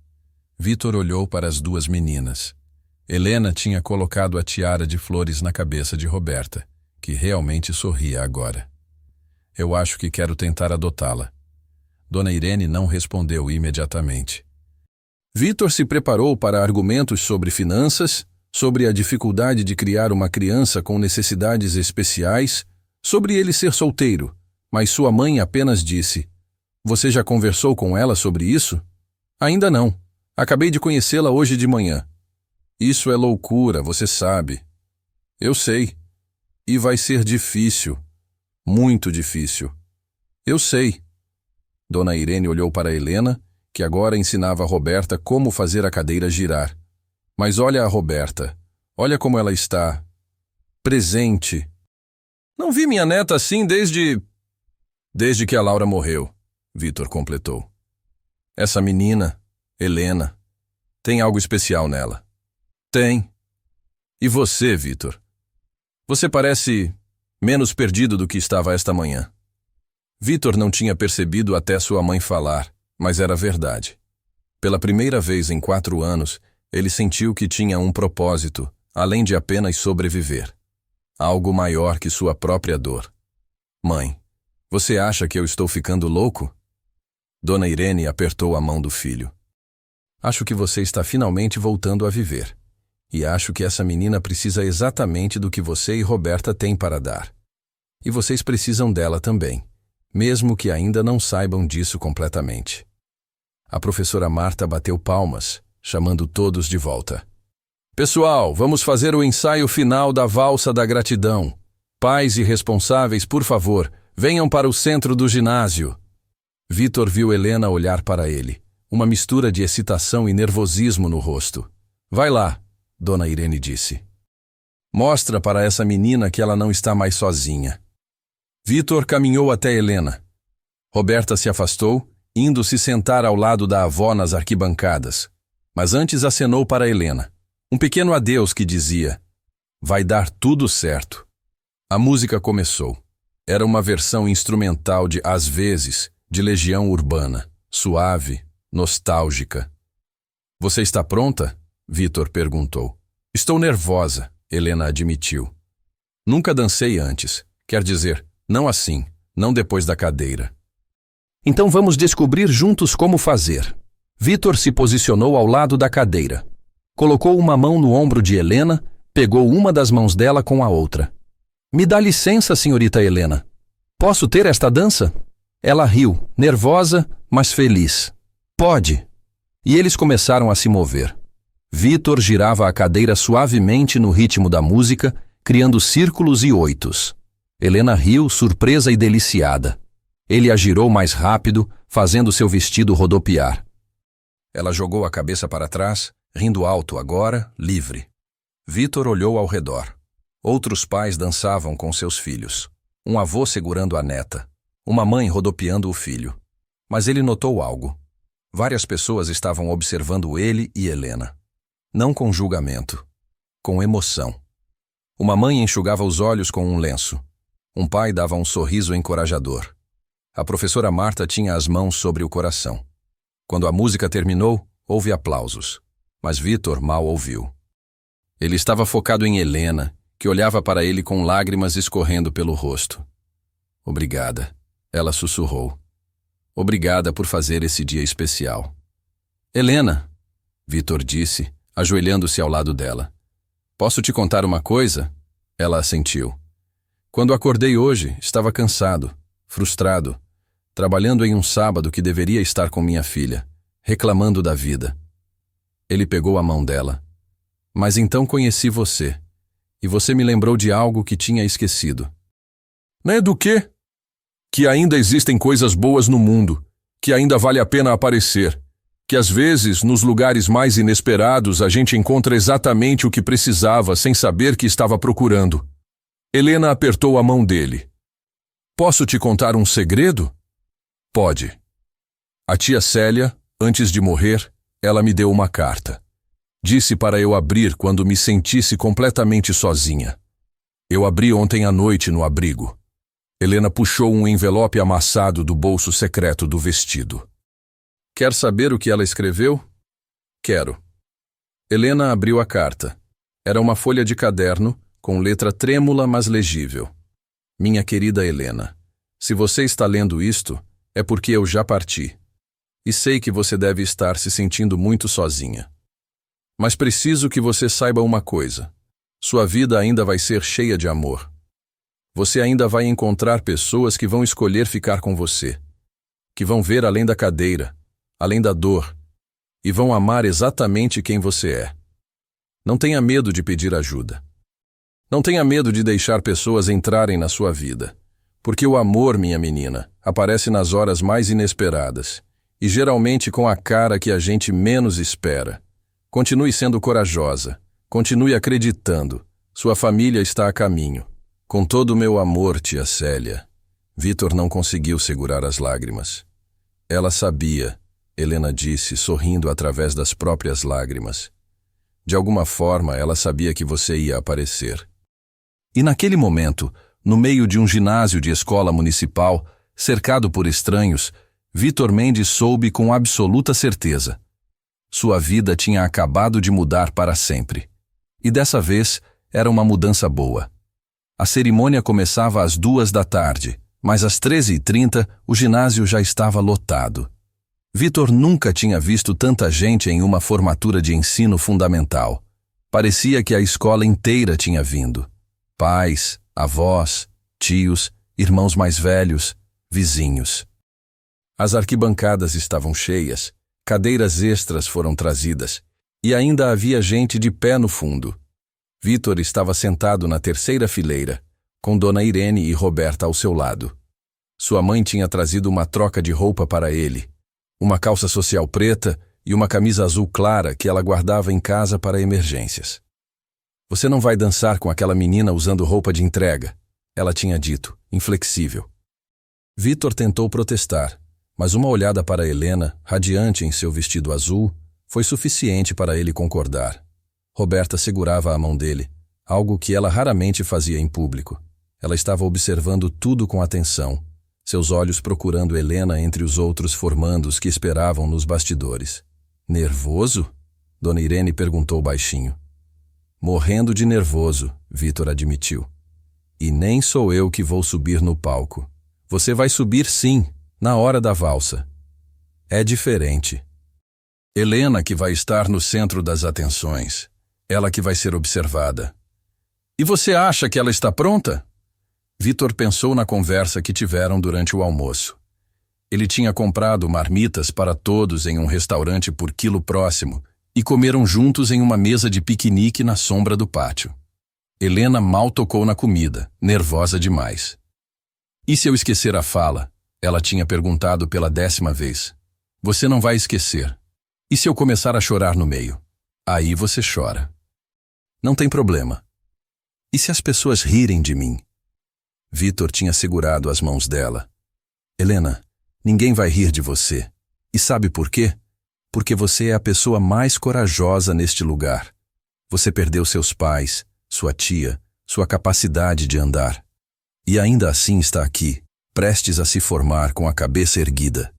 Vitor olhou para as duas meninas. Helena tinha colocado a tiara de flores na cabeça de Roberta, que realmente sorria agora. Eu acho que quero tentar adotá-la. Dona Irene não respondeu imediatamente. Vitor se preparou para argumentos sobre finanças, sobre a dificuldade de criar uma criança com necessidades especiais, sobre ele ser solteiro, mas sua mãe apenas disse: Você já conversou com ela sobre isso? Ainda não. Acabei de conhecê-la hoje de manhã. Isso é loucura, você sabe. Eu sei. E vai ser difícil. Muito difícil. Eu sei. Dona Irene olhou para Helena, que agora ensinava a Roberta como fazer a cadeira girar. Mas olha a Roberta. Olha como ela está. Presente. Não vi minha neta assim desde que a Laura morreu, Vitor completou. Essa menina, Helena, tem algo especial nela. Tem. E você, Vitor? Você parece menos perdido do que estava esta manhã. Vitor não tinha percebido até sua mãe falar, mas era verdade. Pela primeira vez em 4 anos, ele sentiu que tinha um propósito, além de apenas sobreviver. Algo maior que sua própria dor. Mãe, você acha que eu estou ficando louco? Dona Irene apertou a mão do filho. Acho que você está finalmente voltando a viver. E acho que essa menina precisa exatamente do que você e Roberta têm para dar. E vocês precisam dela também, mesmo que ainda não saibam disso completamente. A professora Marta bateu palmas, chamando todos de volta. Pessoal, vamos fazer o ensaio final da Valsa da Gratidão. Pais e responsáveis, por favor, venham para o centro do ginásio. Vitor viu Helena olhar para ele, uma mistura de excitação e nervosismo no rosto. Vai lá, Dona Irene disse. Mostra para essa menina que ela não está mais sozinha. Vitor caminhou até Helena. Roberta se afastou, indo se sentar ao lado da avó nas arquibancadas. Mas antes acenou para Helena. Um pequeno adeus que dizia: vai dar tudo certo. A música começou. Era uma versão instrumental de Às vezes, de Legião Urbana, suave, nostálgica. Você está pronta? Vitor perguntou. Estou nervosa, Helena admitiu. Nunca dancei antes. Quer dizer, não assim, não depois da cadeira. Então vamos descobrir juntos como fazer. Vitor se posicionou ao lado da cadeira. Colocou uma mão no ombro de Helena, pegou uma das mãos dela com a outra. Me dá licença, senhorita Helena. Posso ter esta dança? Ela riu, nervosa, mas feliz. Pode. E eles começaram a se mover. Vitor girava a cadeira suavemente no ritmo da música, criando círculos e oitos. Helena riu, surpresa e deliciada. Ele a girou mais rápido, fazendo seu vestido rodopiar. Ela jogou a cabeça para trás, rindo alto agora, livre. Vitor olhou ao redor. Outros pais dançavam com seus filhos. Um avô segurando a neta. Uma mãe rodopiando o filho. Mas ele notou algo. Várias pessoas estavam observando ele e Helena. Não com julgamento, com emoção. Uma mãe enxugava os olhos com um lenço. Um pai dava um sorriso encorajador. A professora Marta tinha as mãos sobre o coração. Quando a música terminou, houve aplausos, mas Vitor mal ouviu. Ele estava focado em Helena, que olhava para ele com lágrimas escorrendo pelo rosto. Obrigada, ela sussurrou. Obrigada por fazer esse dia especial. Helena, Vitor disse, ajoelhando-se ao lado dela. Posso te contar uma coisa? Ela assentiu. Quando acordei hoje, estava cansado, frustrado, trabalhando em um sábado que deveria estar com minha filha, reclamando da vida. Ele pegou a mão dela. Mas então conheci você, e você me lembrou de algo que tinha esquecido. Né, do quê? Que ainda existem coisas boas no mundo, que ainda vale a pena aparecer, que às vezes, nos lugares mais inesperados, a gente encontra exatamente o que precisava sem saber que estava procurando. Helena apertou a mão dele. Posso te contar um segredo? Pode. A tia Célia, antes de morrer, ela me deu uma carta. Disse para eu abrir quando me sentisse completamente sozinha. Eu abri ontem à noite no abrigo. Helena puxou um envelope amassado do bolso secreto do vestido. Quer saber o que ela escreveu? Quero. Helena abriu a carta. Era uma folha de caderno, com letra trêmula, mas legível. Minha querida Helena, se você está lendo isto, é porque eu já parti. E sei que você deve estar se sentindo muito sozinha. Mas preciso que você saiba uma coisa. Sua vida ainda vai ser cheia de amor. Você ainda vai encontrar pessoas que vão escolher ficar com você, que vão ver além da cadeira, além da dor, e vão amar exatamente quem você é. Não tenha medo de pedir ajuda. Não tenha medo de deixar pessoas entrarem na sua vida, porque o amor, minha menina, aparece nas horas mais inesperadas, e geralmente com a cara que a gente menos espera. Continue sendo corajosa, continue acreditando, sua família está a caminho. Com todo o meu amor, tia Célia. Vitor não conseguiu segurar as lágrimas. Ela sabia, Helena disse, sorrindo através das próprias lágrimas. De alguma forma, ela sabia que você ia aparecer. E naquele momento, no meio de um ginásio de escola municipal, cercado por estranhos, Vitor Mendes soube com absoluta certeza. Sua vida tinha acabado de mudar para sempre. E dessa vez, era uma mudança boa. A cerimônia começava às 14h, mas às 13h30 o ginásio já estava lotado. Vitor nunca tinha visto tanta gente em uma formatura de ensino fundamental. Parecia que a escola inteira tinha vindo. Pais, avós, tios, irmãos mais velhos, vizinhos. As arquibancadas estavam cheias, cadeiras extras foram trazidas, e ainda havia gente de pé no fundo. Vitor estava sentado na terceira fileira, com Dona Irene e Roberta ao seu lado. Sua mãe tinha trazido uma troca de roupa para ele, uma calça social preta e uma camisa azul clara que ela guardava em casa para emergências. Você não vai dançar com aquela menina usando roupa de entrega, ela tinha dito, inflexível. Vitor tentou protestar, mas uma olhada para Helena, radiante em seu vestido azul, foi suficiente para ele concordar. Roberta segurava a mão dele, algo que ela raramente fazia em público. Ela estava observando tudo com atenção, seus olhos procurando Helena entre os outros formandos que esperavam nos bastidores. Nervoso? Dona Irene perguntou baixinho. Morrendo de nervoso, Vitor admitiu. E nem sou eu que vou subir no palco. Você vai subir sim, na hora da valsa. É diferente. Helena que vai estar no centro das atenções. Ela que vai ser observada. E você acha que ela está pronta? Vitor pensou na conversa que tiveram durante o almoço. Ele tinha comprado marmitas para todos em um restaurante por quilo próximo e comeram juntos em uma mesa de piquenique na sombra do pátio. Helena mal tocou na comida, nervosa demais. E se eu esquecer a fala? Ela tinha perguntado pela 10ª vez. Você não vai esquecer. E se eu começar a chorar no meio? Aí você chora. Não tem problema. E se as pessoas rirem de mim? Vitor tinha segurado as mãos dela. Helena, ninguém vai rir de você. E sabe por quê? Porque você é a pessoa mais corajosa neste lugar. Você perdeu seus pais, sua tia, sua capacidade de andar. E ainda assim está aqui, prestes a se formar com a cabeça erguida.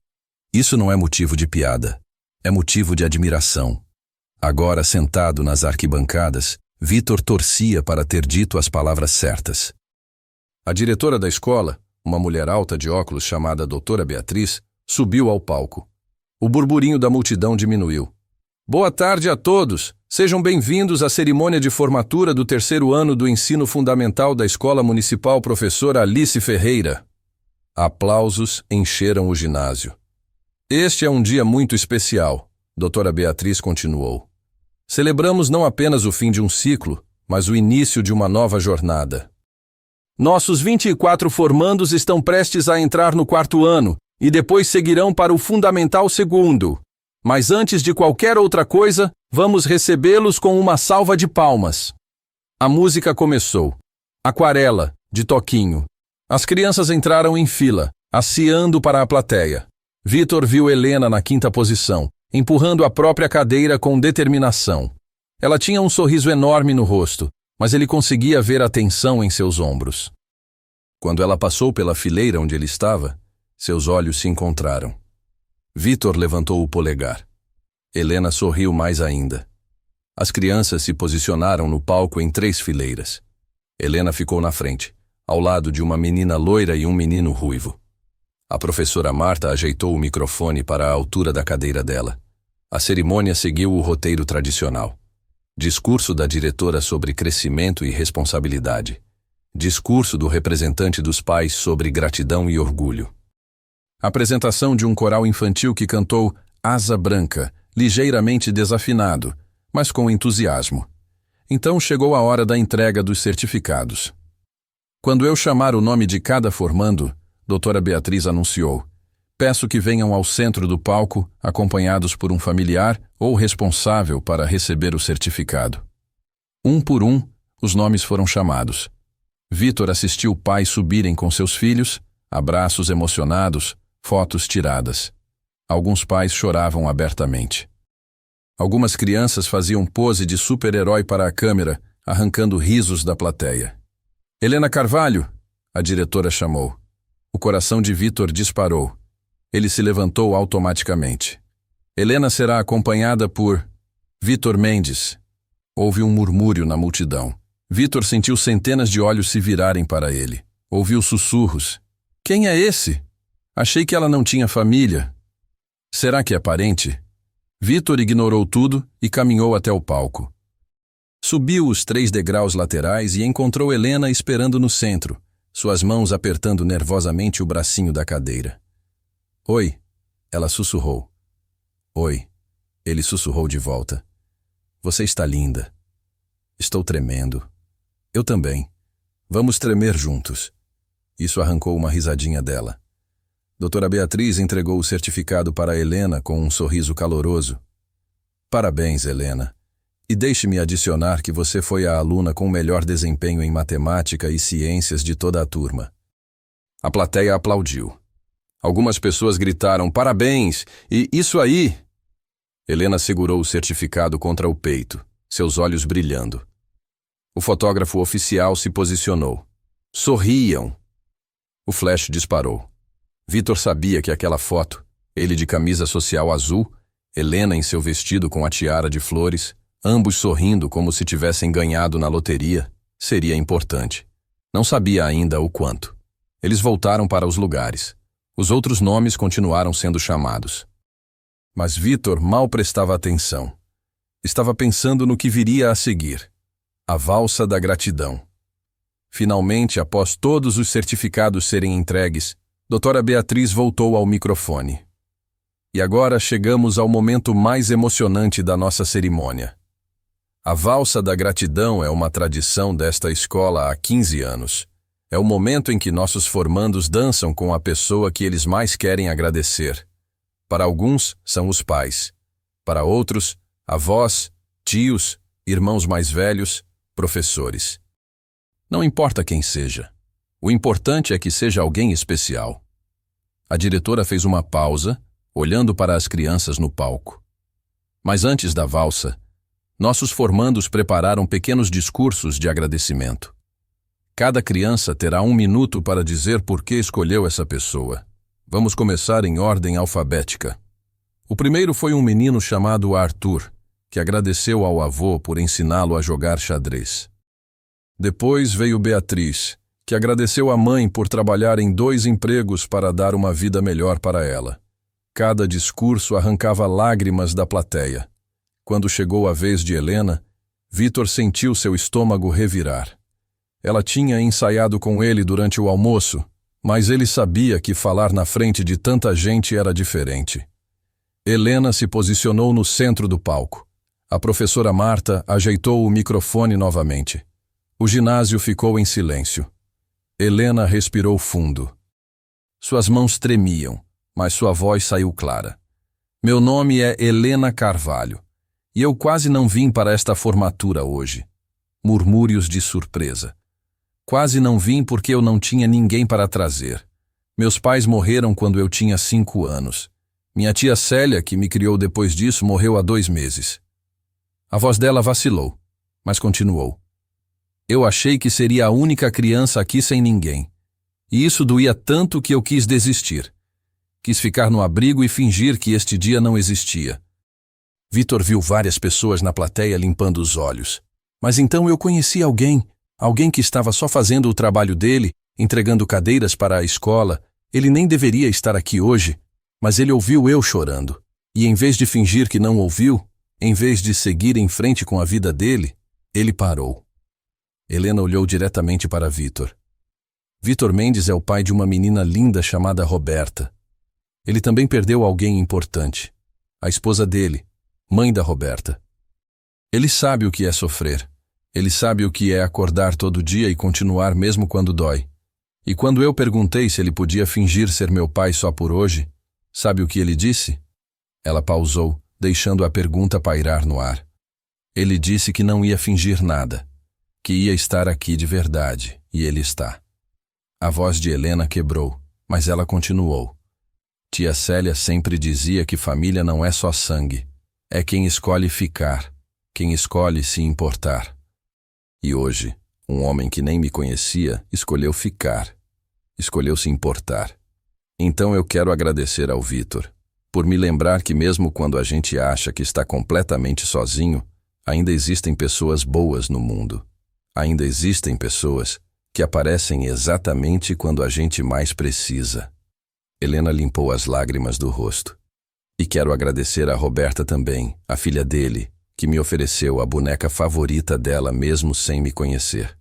Isso não é motivo de piada, é motivo de admiração. Agora, sentado nas arquibancadas, Vitor torcia para ter dito as palavras certas. A diretora da escola, uma mulher alta de óculos chamada Doutora Beatriz, subiu ao palco. O burburinho da multidão diminuiu. Boa tarde a todos! Sejam bem-vindos à cerimônia de formatura do 3º ano do ensino fundamental da Escola Municipal Professora Alice Ferreira. Aplausos encheram o ginásio. Este é um dia muito especial, Doutora Beatriz continuou. Celebramos não apenas o fim de um ciclo, mas o início de uma nova jornada. Nossos 24 formandos estão prestes a entrar no 4º ano e depois seguirão para o Fundamental 2º. Mas antes de qualquer outra coisa, vamos recebê-los com uma salva de palmas. A música começou. Aquarela, de Toquinho. As crianças entraram em fila, aciando para a plateia. Vitor viu Helena na 5ª posição, empurrando a própria cadeira com determinação. Ela tinha um sorriso enorme no rosto, mas ele conseguia ver a tensão em seus ombros. Quando ela passou pela fileira onde ele estava, seus olhos se encontraram. Vitor levantou o polegar. Helena sorriu mais ainda. As crianças se posicionaram no palco em 3 fileiras. Helena ficou na frente, ao lado de uma menina loira e um menino ruivo. A professora Marta ajeitou o microfone para a altura da cadeira dela. A cerimônia seguiu o roteiro tradicional. Discurso da diretora sobre crescimento e responsabilidade. Discurso do representante dos pais sobre gratidão e orgulho. Apresentação de um coral infantil que cantou Asa Branca, ligeiramente desafinado, mas com entusiasmo. Então chegou a hora da entrega dos certificados. Quando eu chamar o nome de cada formando, Doutora Beatriz anunciou: peço que venham ao centro do palco, acompanhados por um familiar ou responsável para receber o certificado. Um por um, os nomes foram chamados. Vitor assistiu pais subirem com seus filhos, abraços emocionados, fotos tiradas. Alguns pais choravam abertamente. Algumas crianças faziam pose de super-herói para a câmera, arrancando risos da plateia. Helena Carvalho, a diretora chamou. O coração de Vitor disparou. Ele se levantou automaticamente. Helena será acompanhada por Vitor Mendes. Houve um murmúrio na multidão. Vitor sentiu centenas de olhos se virarem para ele. Ouviu sussurros. Quem é esse? Achei que ela não tinha família. Será que é parente? Vitor ignorou tudo e caminhou até o palco. Subiu os 3 degraus laterais e encontrou Helena esperando no centro, suas mãos apertando nervosamente o bracinho da cadeira. Oi, ela sussurrou. Oi, ele sussurrou de volta. Você está linda. Estou tremendo. Eu também. Vamos tremer juntos. Isso arrancou uma risadinha dela. Doutora Beatriz entregou o certificado para Helena com um sorriso caloroso. Parabéns, Helena. E deixe-me adicionar que você foi a aluna com o melhor desempenho em matemática e ciências de toda a turma. A plateia aplaudiu. Algumas pessoas gritaram parabéns e isso aí. Helena segurou o certificado contra o peito, seus olhos brilhando. O fotógrafo oficial se posicionou. Sorriam. O flash disparou. Vitor sabia que aquela foto, ele de camisa social azul, Helena em seu vestido com a tiara de flores, ambos sorrindo como se tivessem ganhado na loteria, seria importante. Não sabia ainda o quanto. Eles voltaram para os lugares. Os outros nomes continuaram sendo chamados. Mas Vitor mal prestava atenção. Estava pensando no que viria a seguir. A valsa da gratidão. Finalmente, após todos os certificados serem entregues, Doutora Beatriz voltou ao microfone. E agora chegamos ao momento mais emocionante da nossa cerimônia. A valsa da gratidão é uma tradição desta escola há 15 anos. É o momento em que nossos formandos dançam com a pessoa que eles mais querem agradecer. Para alguns, são os pais. Para outros, avós, tios, irmãos mais velhos, professores. Não importa quem seja. O importante é que seja alguém especial. A diretora fez uma pausa, olhando para as crianças no palco. Mas antes da valsa, nossos formandos prepararam pequenos discursos de agradecimento. Cada criança terá 1 minuto para dizer por que escolheu essa pessoa. Vamos começar em ordem alfabética. O primeiro foi um menino chamado Arthur, que agradeceu ao avô por ensiná-lo a jogar xadrez. Depois veio Beatriz, que agradeceu à mãe por trabalhar em 2 empregos para dar uma vida melhor para ela. Cada discurso arrancava lágrimas da plateia. Quando chegou a vez de Helena, Vitor sentiu seu estômago revirar. Ela tinha ensaiado com ele durante o almoço, mas ele sabia que falar na frente de tanta gente era diferente. Helena se posicionou no centro do palco. A professora Marta ajeitou o microfone novamente. O ginásio ficou em silêncio. Helena respirou fundo. Suas mãos tremiam, mas sua voz saiu clara. Meu nome é Helena Carvalho, e eu quase não vim para esta formatura hoje. Murmúrios de surpresa. Quase não vim porque eu não tinha ninguém para trazer. Meus pais morreram quando eu tinha 5 anos. Minha tia Célia, que me criou depois disso, morreu há 2 meses. A voz dela vacilou, mas continuou. Eu achei que seria a única criança aqui sem ninguém. E isso doía tanto que eu quis desistir. Quis ficar no abrigo e fingir que este dia não existia. Vitor viu várias pessoas na plateia limpando os olhos. Mas então eu conheci alguém que estava só fazendo o trabalho dele, entregando cadeiras para a escola. Ele nem deveria estar aqui hoje, mas ele ouviu eu chorando. E em vez de fingir que não ouviu, em vez de seguir em frente com a vida dele, ele parou. Helena olhou diretamente para Vitor. Vitor Mendes é o pai de uma menina linda chamada Roberta. Ele também perdeu alguém importante, a esposa dele, mãe da Roberta. Ele sabe o que é sofrer. Ele sabe o que é acordar todo dia e continuar mesmo quando dói. E quando eu perguntei se ele podia fingir ser meu pai só por hoje, sabe o que ele disse? Ela pausou, deixando a pergunta pairar no ar. Ele disse que não ia fingir nada, que ia estar aqui de verdade, e ele está. A voz de Helena quebrou, mas ela continuou. Tia Célia sempre dizia que família não é só sangue, é quem escolhe ficar, quem escolhe se importar. E hoje, um homem que nem me conhecia escolheu ficar, escolheu se importar. Então eu quero agradecer ao Vitor, por me lembrar que mesmo quando a gente acha que está completamente sozinho, ainda existem pessoas boas no mundo. Ainda existem pessoas que aparecem exatamente quando a gente mais precisa. Helena limpou as lágrimas do rosto. E quero agradecer a Roberta também, a filha dele, que me ofereceu a boneca favorita dela mesmo sem me conhecer.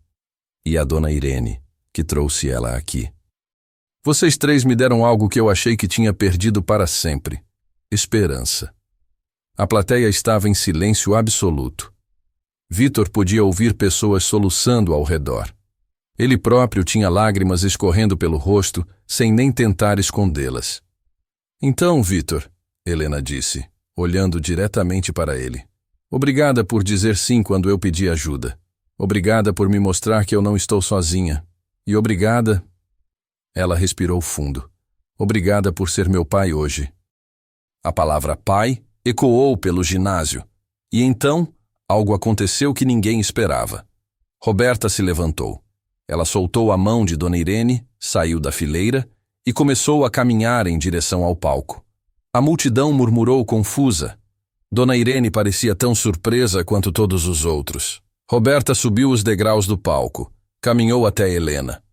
E a dona Irene, que trouxe ela aqui. Vocês 3 me deram algo que eu achei que tinha perdido para sempre. Esperança. A plateia estava em silêncio absoluto. Vitor podia ouvir pessoas soluçando ao redor. Ele próprio tinha lágrimas escorrendo pelo rosto, sem nem tentar escondê-las. Então, Vitor, Helena disse, olhando diretamente para ele. Obrigada por dizer sim quando eu pedi ajuda. Obrigada por me mostrar que eu não estou sozinha. E obrigada... Ela respirou fundo. Obrigada por ser meu pai hoje. A palavra pai ecoou pelo ginásio. E então, algo aconteceu que ninguém esperava. Roberta se levantou. Ela soltou a mão de Dona Irene, saiu da fileira e começou a caminhar em direção ao palco. A multidão murmurou confusa. Dona Irene parecia tão surpresa quanto todos os outros. Roberta subiu os degraus do palco, caminhou até Helena.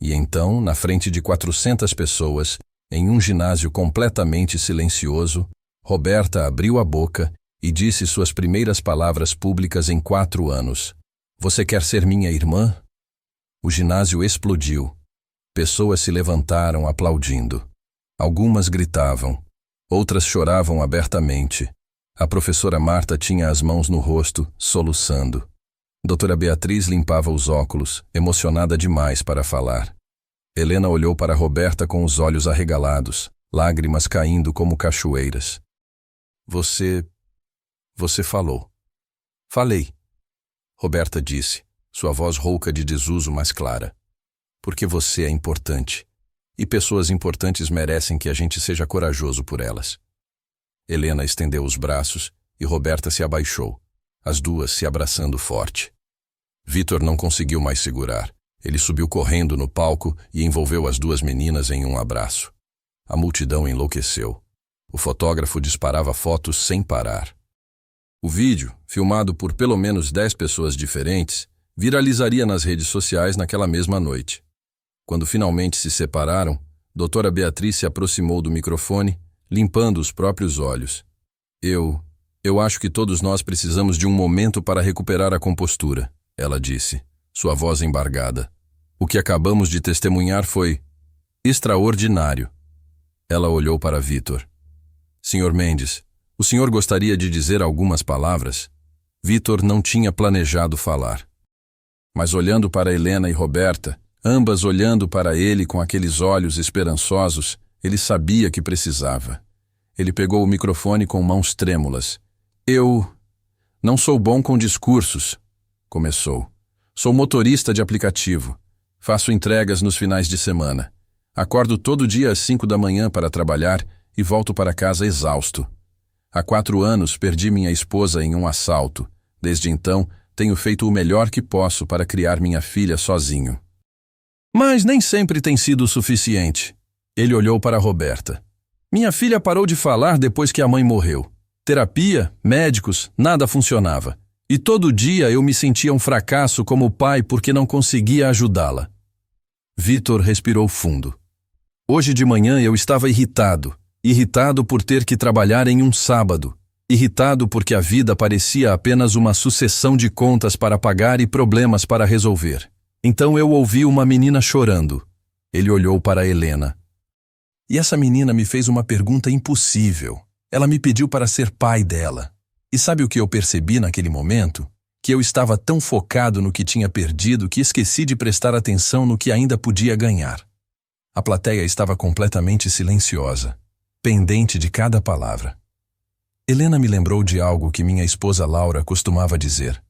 E então, na frente de 400 pessoas, em um ginásio completamente silencioso, Roberta abriu a boca e disse suas primeiras palavras públicas em 4 anos. Você quer ser minha irmã? O ginásio explodiu. Pessoas se levantaram aplaudindo. Algumas gritavam, outras choravam abertamente. A professora Marta tinha as mãos no rosto, soluçando. Doutora Beatriz limpava os óculos, emocionada demais para falar. Helena olhou para Roberta com os olhos arregalados, lágrimas caindo como cachoeiras. Você falou. Falei. Roberta disse, sua voz rouca de desuso mais clara. Porque você é importante. E pessoas importantes merecem que a gente seja corajoso por elas. Helena estendeu os braços e Roberta se abaixou, as duas se abraçando forte. Vitor não conseguiu mais segurar. Ele subiu correndo no palco e envolveu as duas meninas em um abraço. A multidão enlouqueceu. O fotógrafo disparava fotos sem parar. O vídeo, filmado por pelo menos 10 pessoas diferentes, viralizaria nas redes sociais naquela mesma noite. Quando finalmente se separaram, Doutora Beatriz se aproximou do microfone, limpando os próprios olhos. Eu acho que todos nós precisamos de um momento para recuperar a compostura, ela disse, sua voz embargada. O que acabamos de testemunhar foi extraordinário. Ela olhou para Vítor. Sr. Mendes, o senhor gostaria de dizer algumas palavras? Vítor não tinha planejado falar. Mas olhando para Helena e Roberta, ambas olhando para ele com aqueles olhos esperançosos, ele sabia que precisava. Ele pegou o microfone com mãos trêmulas. Eu não sou bom com discursos, começou. Sou motorista de aplicativo. Faço entregas nos finais de semana. Acordo todo dia às 5 da manhã para trabalhar e volto para casa exausto. Há 4 anos perdi minha esposa em um assalto. Desde então, tenho feito o melhor que posso para criar minha filha sozinho. Mas nem sempre tem sido o suficiente. Ele olhou para Roberta. Minha filha parou de falar depois que a mãe morreu. Terapia, médicos, nada funcionava. E todo dia eu me sentia um fracasso como pai porque não conseguia ajudá-la. Vítor respirou fundo. Hoje de manhã eu estava irritado. Irritado por ter que trabalhar em um sábado. Irritado porque a vida parecia apenas uma sucessão de contas para pagar e problemas para resolver. Então eu ouvi uma menina chorando. Ele olhou para Helena. E essa menina me fez uma pergunta impossível. Ela me pediu para ser pai dela. E sabe o que eu percebi naquele momento? Que eu estava tão focado no que tinha perdido que esqueci de prestar atenção no que ainda podia ganhar. A plateia estava completamente silenciosa, pendente de cada palavra. Helena me lembrou de algo que minha esposa Laura costumava dizer.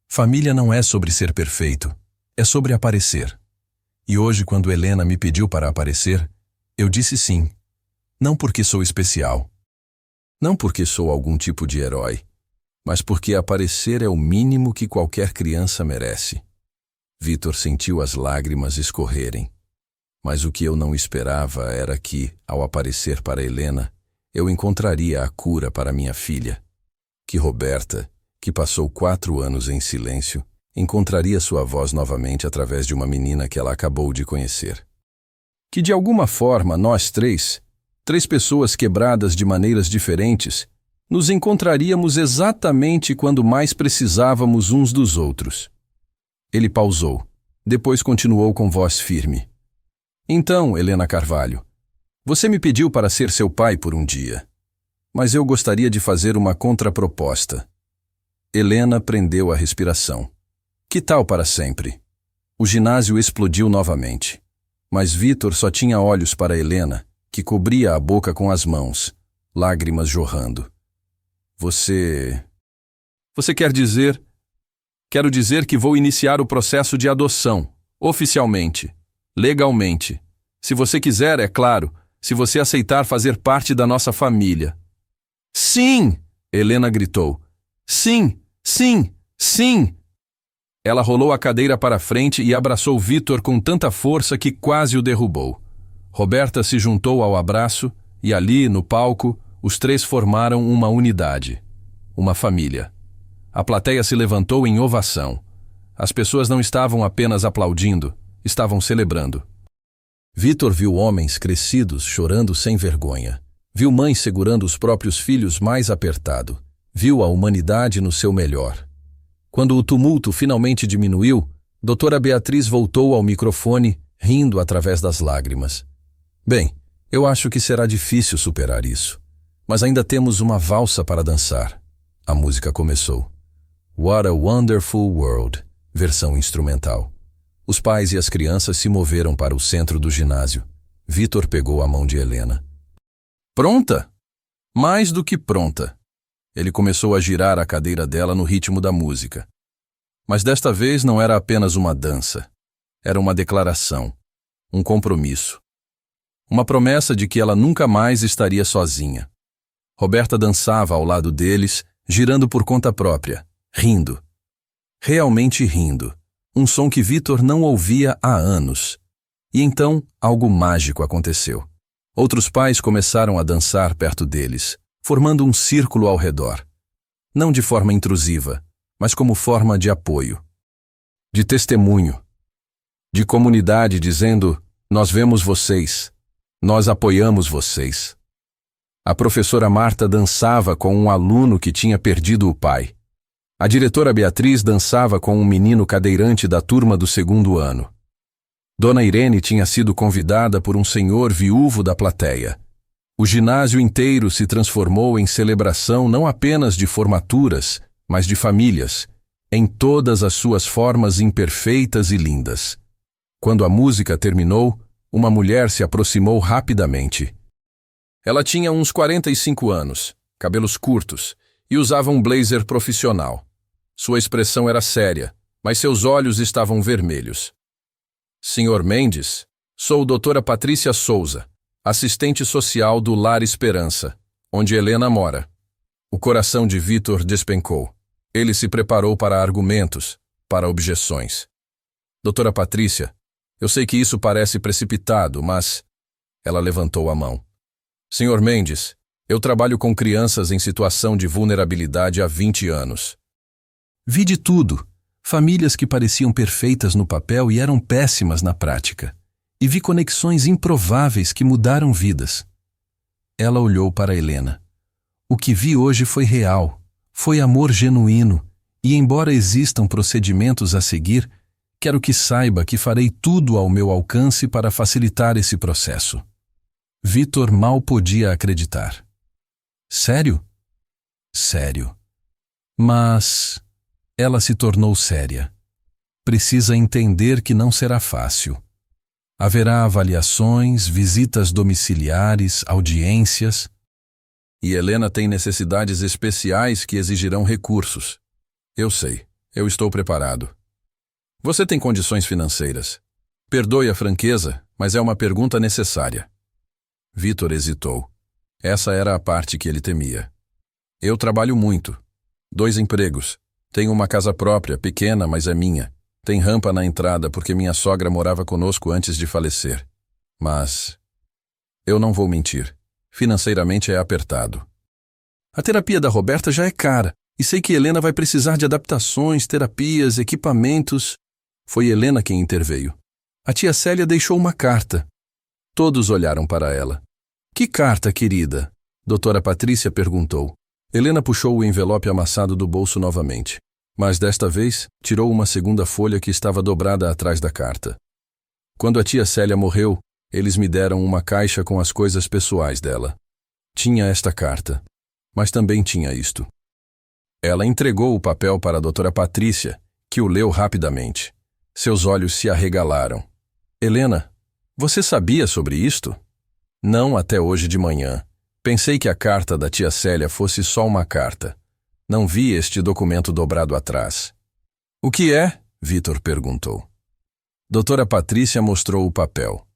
Família não é sobre ser perfeito, é sobre aparecer. E hoje, quando Helena me pediu para aparecer, eu disse sim. Não porque sou especial. Não porque sou algum tipo de herói, mas porque aparecer é o mínimo que qualquer criança merece. Vítor sentiu as lágrimas escorrerem. Mas o que eu não esperava era que, ao aparecer para Helena, eu encontraria a cura para minha filha. Que Roberta, que passou 4 anos em silêncio, encontraria sua voz novamente através de uma menina que ela acabou de conhecer. Que de alguma forma nós três pessoas quebradas de maneiras diferentes, nos encontraríamos exatamente quando mais precisávamos uns dos outros. Ele pausou, depois continuou com voz firme. Então, Helena Carvalho, você me pediu para ser seu pai por um dia, mas eu gostaria de fazer uma contraproposta. Helena prendeu a respiração. Que tal para sempre? O ginásio explodiu novamente, mas Vítor só tinha olhos para Helena, que cobria a boca com as mãos, lágrimas jorrando. Você quer dizer? Quero dizer que vou iniciar o processo de adoção, oficialmente, legalmente. Se você quiser, é claro, se você aceitar fazer parte da nossa família. Sim! Helena gritou. Sim, sim, sim! Ela rolou a cadeira para frente e abraçou Vítor com tanta força que quase o derrubou. Roberta se juntou ao abraço e ali, no palco, os 3 formaram uma unidade, uma família. A plateia se levantou em ovação. As pessoas não estavam apenas aplaudindo, estavam celebrando. Vítor viu homens crescidos chorando sem vergonha. Viu mães segurando os próprios filhos mais apertado. Viu a humanidade no seu melhor. Quando o tumulto finalmente diminuiu, doutora Beatriz voltou ao microfone, rindo através das lágrimas. Bem, eu acho que será difícil superar isso. Mas ainda temos uma valsa para dançar. A música começou. What a Wonderful World, versão instrumental. Os pais e as crianças se moveram para o centro do ginásio. Vítor pegou a mão de Helena. Pronta? Mais do que pronta. Ele começou a girar a cadeira dela no ritmo da música. Mas desta vez não era apenas uma dança. Era uma declaração, um compromisso. Uma promessa de que ela nunca mais estaria sozinha. Roberta dançava ao lado deles, girando por conta própria, rindo. Realmente rindo. um som que Vitor não ouvia há anos. E então, algo mágico aconteceu. Outros pais começaram a dançar perto deles, formando um círculo ao redor. Não de forma intrusiva, mas como forma de apoio, de testemunho, de comunidade dizendo: nós vemos vocês, nós apoiamos vocês. A professora Marta dançava com um aluno que tinha perdido o pai. A diretora Beatriz dançava com um menino cadeirante da turma do 2º ano. Dona Irene tinha sido convidada por um senhor viúvo da plateia. O ginásio inteiro se transformou em celebração não apenas de formaturas, mas de famílias, em todas as suas formas imperfeitas e lindas. Quando a música terminou, uma mulher se aproximou rapidamente. Ela tinha uns 45 anos, cabelos curtos, e usava um blazer profissional. Sua expressão era séria, mas seus olhos estavam vermelhos. Senhor Mendes, sou doutora Patrícia Souza, assistente social do Lar Esperança, onde Helena mora. O coração de Vitor despencou. Ele se preparou para argumentos, para objeções. Doutora Patrícia, eu sei que isso parece precipitado, mas... Ela levantou a mão. Senhor Mendes, eu trabalho com crianças em situação de vulnerabilidade há 20 anos. Vi de tudo. Famílias que pareciam perfeitas no papel e eram péssimas na prática. E vi conexões improváveis que mudaram vidas. Ela olhou para Helena. O que vi hoje foi real, foi amor genuíno, e embora existam procedimentos a seguir, quero que saiba que farei tudo ao meu alcance para facilitar esse processo. Vitor mal podia acreditar. Sério? Sério. Mas... Ela se tornou séria. Precisa entender que não será fácil. Haverá avaliações, visitas domiciliares, audiências. E Helena tem necessidades especiais que exigirão recursos. Eu sei, eu estou preparado. Você tem condições financeiras. Perdoe a franqueza, mas é uma pergunta necessária. Vitor hesitou. Essa era a parte que ele temia. Eu trabalho muito. 2 empregos. Tenho uma casa própria, pequena, mas é minha. Tem rampa na entrada porque minha sogra morava conosco antes de falecer. Mas... eu não vou mentir. Financeiramente é apertado. A terapia da Roberta já é cara, e sei que Helena vai precisar de adaptações, terapias, equipamentos. Foi Helena quem interveio. A tia Célia deixou uma carta. Todos olharam para ela. Que carta, querida? Doutora Patrícia perguntou. Helena puxou o envelope amassado do bolso novamente, mas desta vez tirou uma segunda folha que estava dobrada atrás da carta. Quando a tia Célia morreu, eles me deram uma caixa com as coisas pessoais dela. Tinha esta carta, mas também tinha isto. Ela entregou o papel para a doutora Patrícia, que o leu rapidamente. Seus olhos se arregalaram. Helena, você sabia sobre isto? Não até hoje de manhã. Pensei que a carta da tia Célia fosse só uma carta. Não vi este documento dobrado atrás. O que é? Vitor perguntou. Doutora Patrícia mostrou o papel.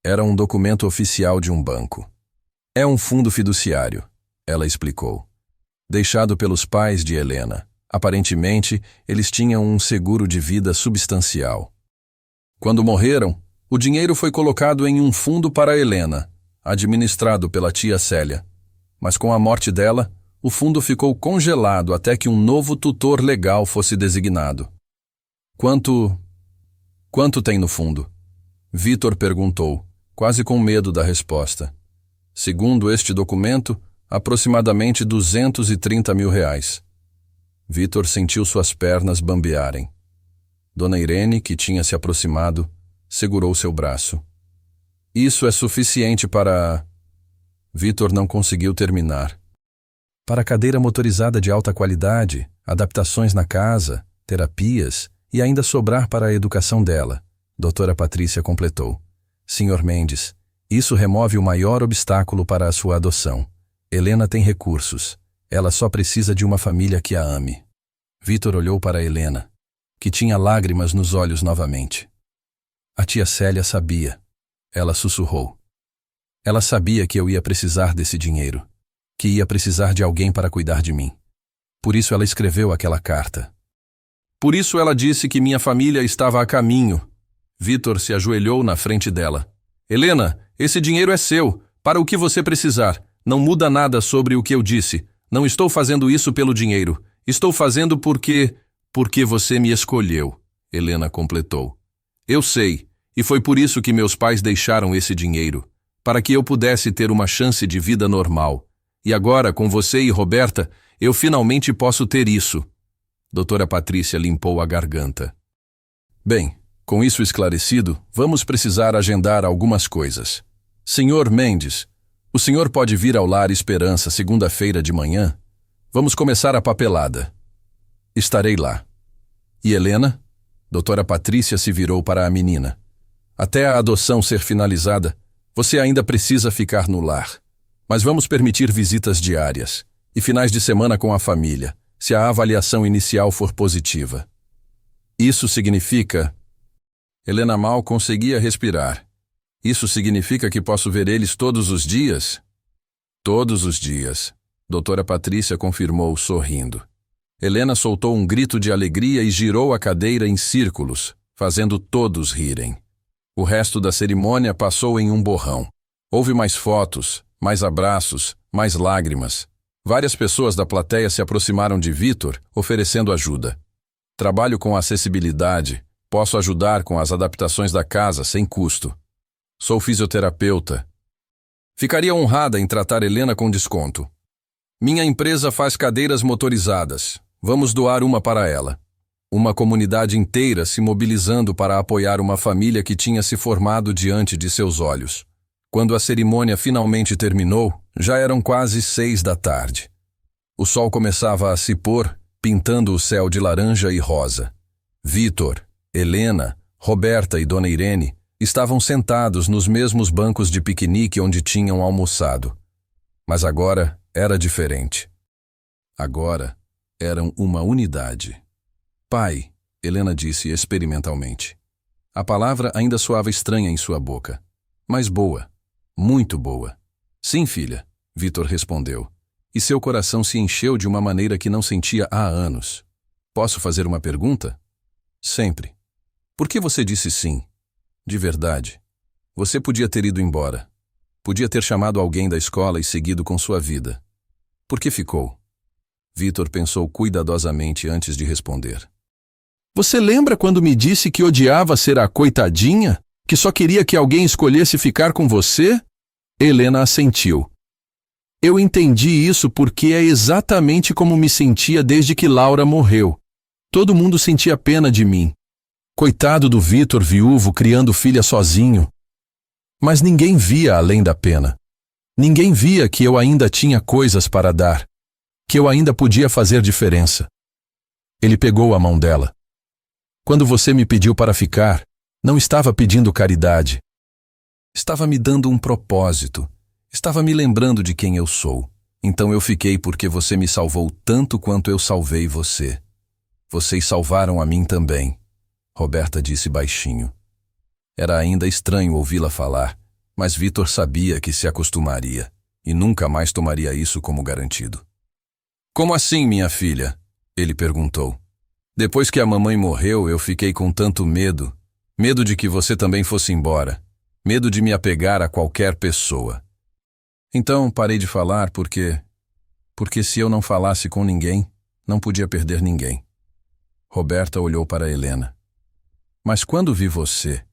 Era um documento oficial de um banco. É um fundo fiduciário, ela explicou. Deixado pelos pais de Helena. Aparentemente, eles tinham um seguro de vida substancial. Quando morreram, o dinheiro foi colocado em um fundo para Helena, administrado pela tia Célia. Mas com a morte dela, o fundo ficou congelado até que um novo tutor legal fosse designado. Quanto tem no fundo? Vitor perguntou, quase com medo da resposta. Segundo este documento, aproximadamente 230 mil reais. Vitor sentiu suas pernas bambearem. Dona Irene, que tinha se aproximado, segurou seu braço. Isso é suficiente para... Vitor não conseguiu terminar. Para cadeira motorizada de alta qualidade, adaptações na casa, terapias e ainda sobrar para a educação dela, doutora Patrícia completou. Senhor Mendes, isso remove o maior obstáculo para a sua adoção. Helena tem recursos. Ela só precisa de uma família que a ame. Vitor olhou para Helena, que tinha lágrimas nos olhos novamente. A tia Célia sabia. Ela sussurrou. Ela sabia que eu ia precisar desse dinheiro, que ia precisar de alguém para cuidar de mim. Por isso ela escreveu aquela carta. Por isso ela disse que minha família estava a caminho. Vitor se ajoelhou na frente dela. Helena, esse dinheiro é seu, para o que você precisar. Não muda nada sobre o que eu disse. Não estou fazendo isso pelo dinheiro. Estou fazendo porque você me escolheu, Helena completou. Eu sei, e foi por isso que meus pais deixaram esse dinheiro, para que eu pudesse ter uma chance de vida normal. E agora, com você e Roberta, eu finalmente posso ter isso. Doutora Patrícia limpou a garganta. Bem, com isso esclarecido, vamos precisar agendar algumas coisas. Senhor Mendes, o senhor pode vir ao Lar Esperança segunda-feira de manhã? Vamos começar a papelada. Estarei lá. E Helena? Doutora Patrícia se virou para a menina. Até a adoção ser finalizada, você ainda precisa ficar no lar. Mas vamos permitir visitas diárias e finais de semana com a família, se a avaliação inicial for positiva. Isso significa... Helena mal conseguia respirar. Isso significa que posso ver eles todos os dias? Todos os dias, doutora Patrícia confirmou, sorrindo. Helena soltou um grito de alegria e girou a cadeira em círculos, fazendo todos rirem. O resto da cerimônia passou em um borrão. Houve mais fotos, mais abraços, mais lágrimas. Várias pessoas da plateia se aproximaram de Vitor, oferecendo ajuda. Trabalho com acessibilidade. Posso ajudar com as adaptações da casa sem custo. Sou fisioterapeuta. Ficaria honrada em tratar Helena com desconto. Minha empresa faz cadeiras motorizadas. Vamos doar uma para ela. Uma comunidade inteira se mobilizando para apoiar uma família que tinha se formado diante de seus olhos. Quando a cerimônia finalmente terminou, já eram quase 6 da tarde. O sol começava a se pôr, pintando o céu de laranja e rosa. Vitor, Helena, Roberta e Dona Irene estavam sentados nos mesmos bancos de piquenique onde tinham almoçado. Mas agora era diferente. Agora eram uma unidade. Pai, Helena disse experimentalmente. A palavra ainda soava estranha em sua boca. Mas boa, muito boa. Sim, filha, Vitor respondeu. E seu coração se encheu de uma maneira que não sentia há anos. Posso fazer uma pergunta? Sempre. Por que você disse sim? De verdade. Você podia ter ido embora. Podia ter chamado alguém da escola e seguido com sua vida. Por que ficou? Vitor pensou cuidadosamente antes de responder. Você lembra quando me disse que odiava ser a coitadinha? Que só queria que alguém escolhesse ficar com você? Helena assentiu. Eu entendi isso porque é exatamente como me sentia desde que Laura morreu. Todo mundo sentia pena de mim. Coitado do Vitor viúvo criando filha sozinho. Mas ninguém via além da pena. Ninguém via que eu ainda tinha coisas para dar. Que eu ainda podia fazer diferença. Ele pegou a mão dela. Quando você me pediu para ficar, não estava pedindo caridade. Estava me dando um propósito. Estava me lembrando de quem eu sou. Então eu fiquei porque você me salvou tanto quanto eu salvei você. Vocês salvaram a mim também, Roberta disse baixinho. Era ainda estranho ouvi-la falar, mas Vitor sabia que se acostumaria e nunca mais tomaria isso como garantido. Como assim, minha filha? Ele perguntou. Depois que a mamãe morreu, eu fiquei com tanto medo. Medo de que você também fosse embora. Medo de me apegar a qualquer pessoa. Então parei de falar porque se eu não falasse com ninguém, não podia perder ninguém. Roberta olhou para Helena. Mas quando vi você,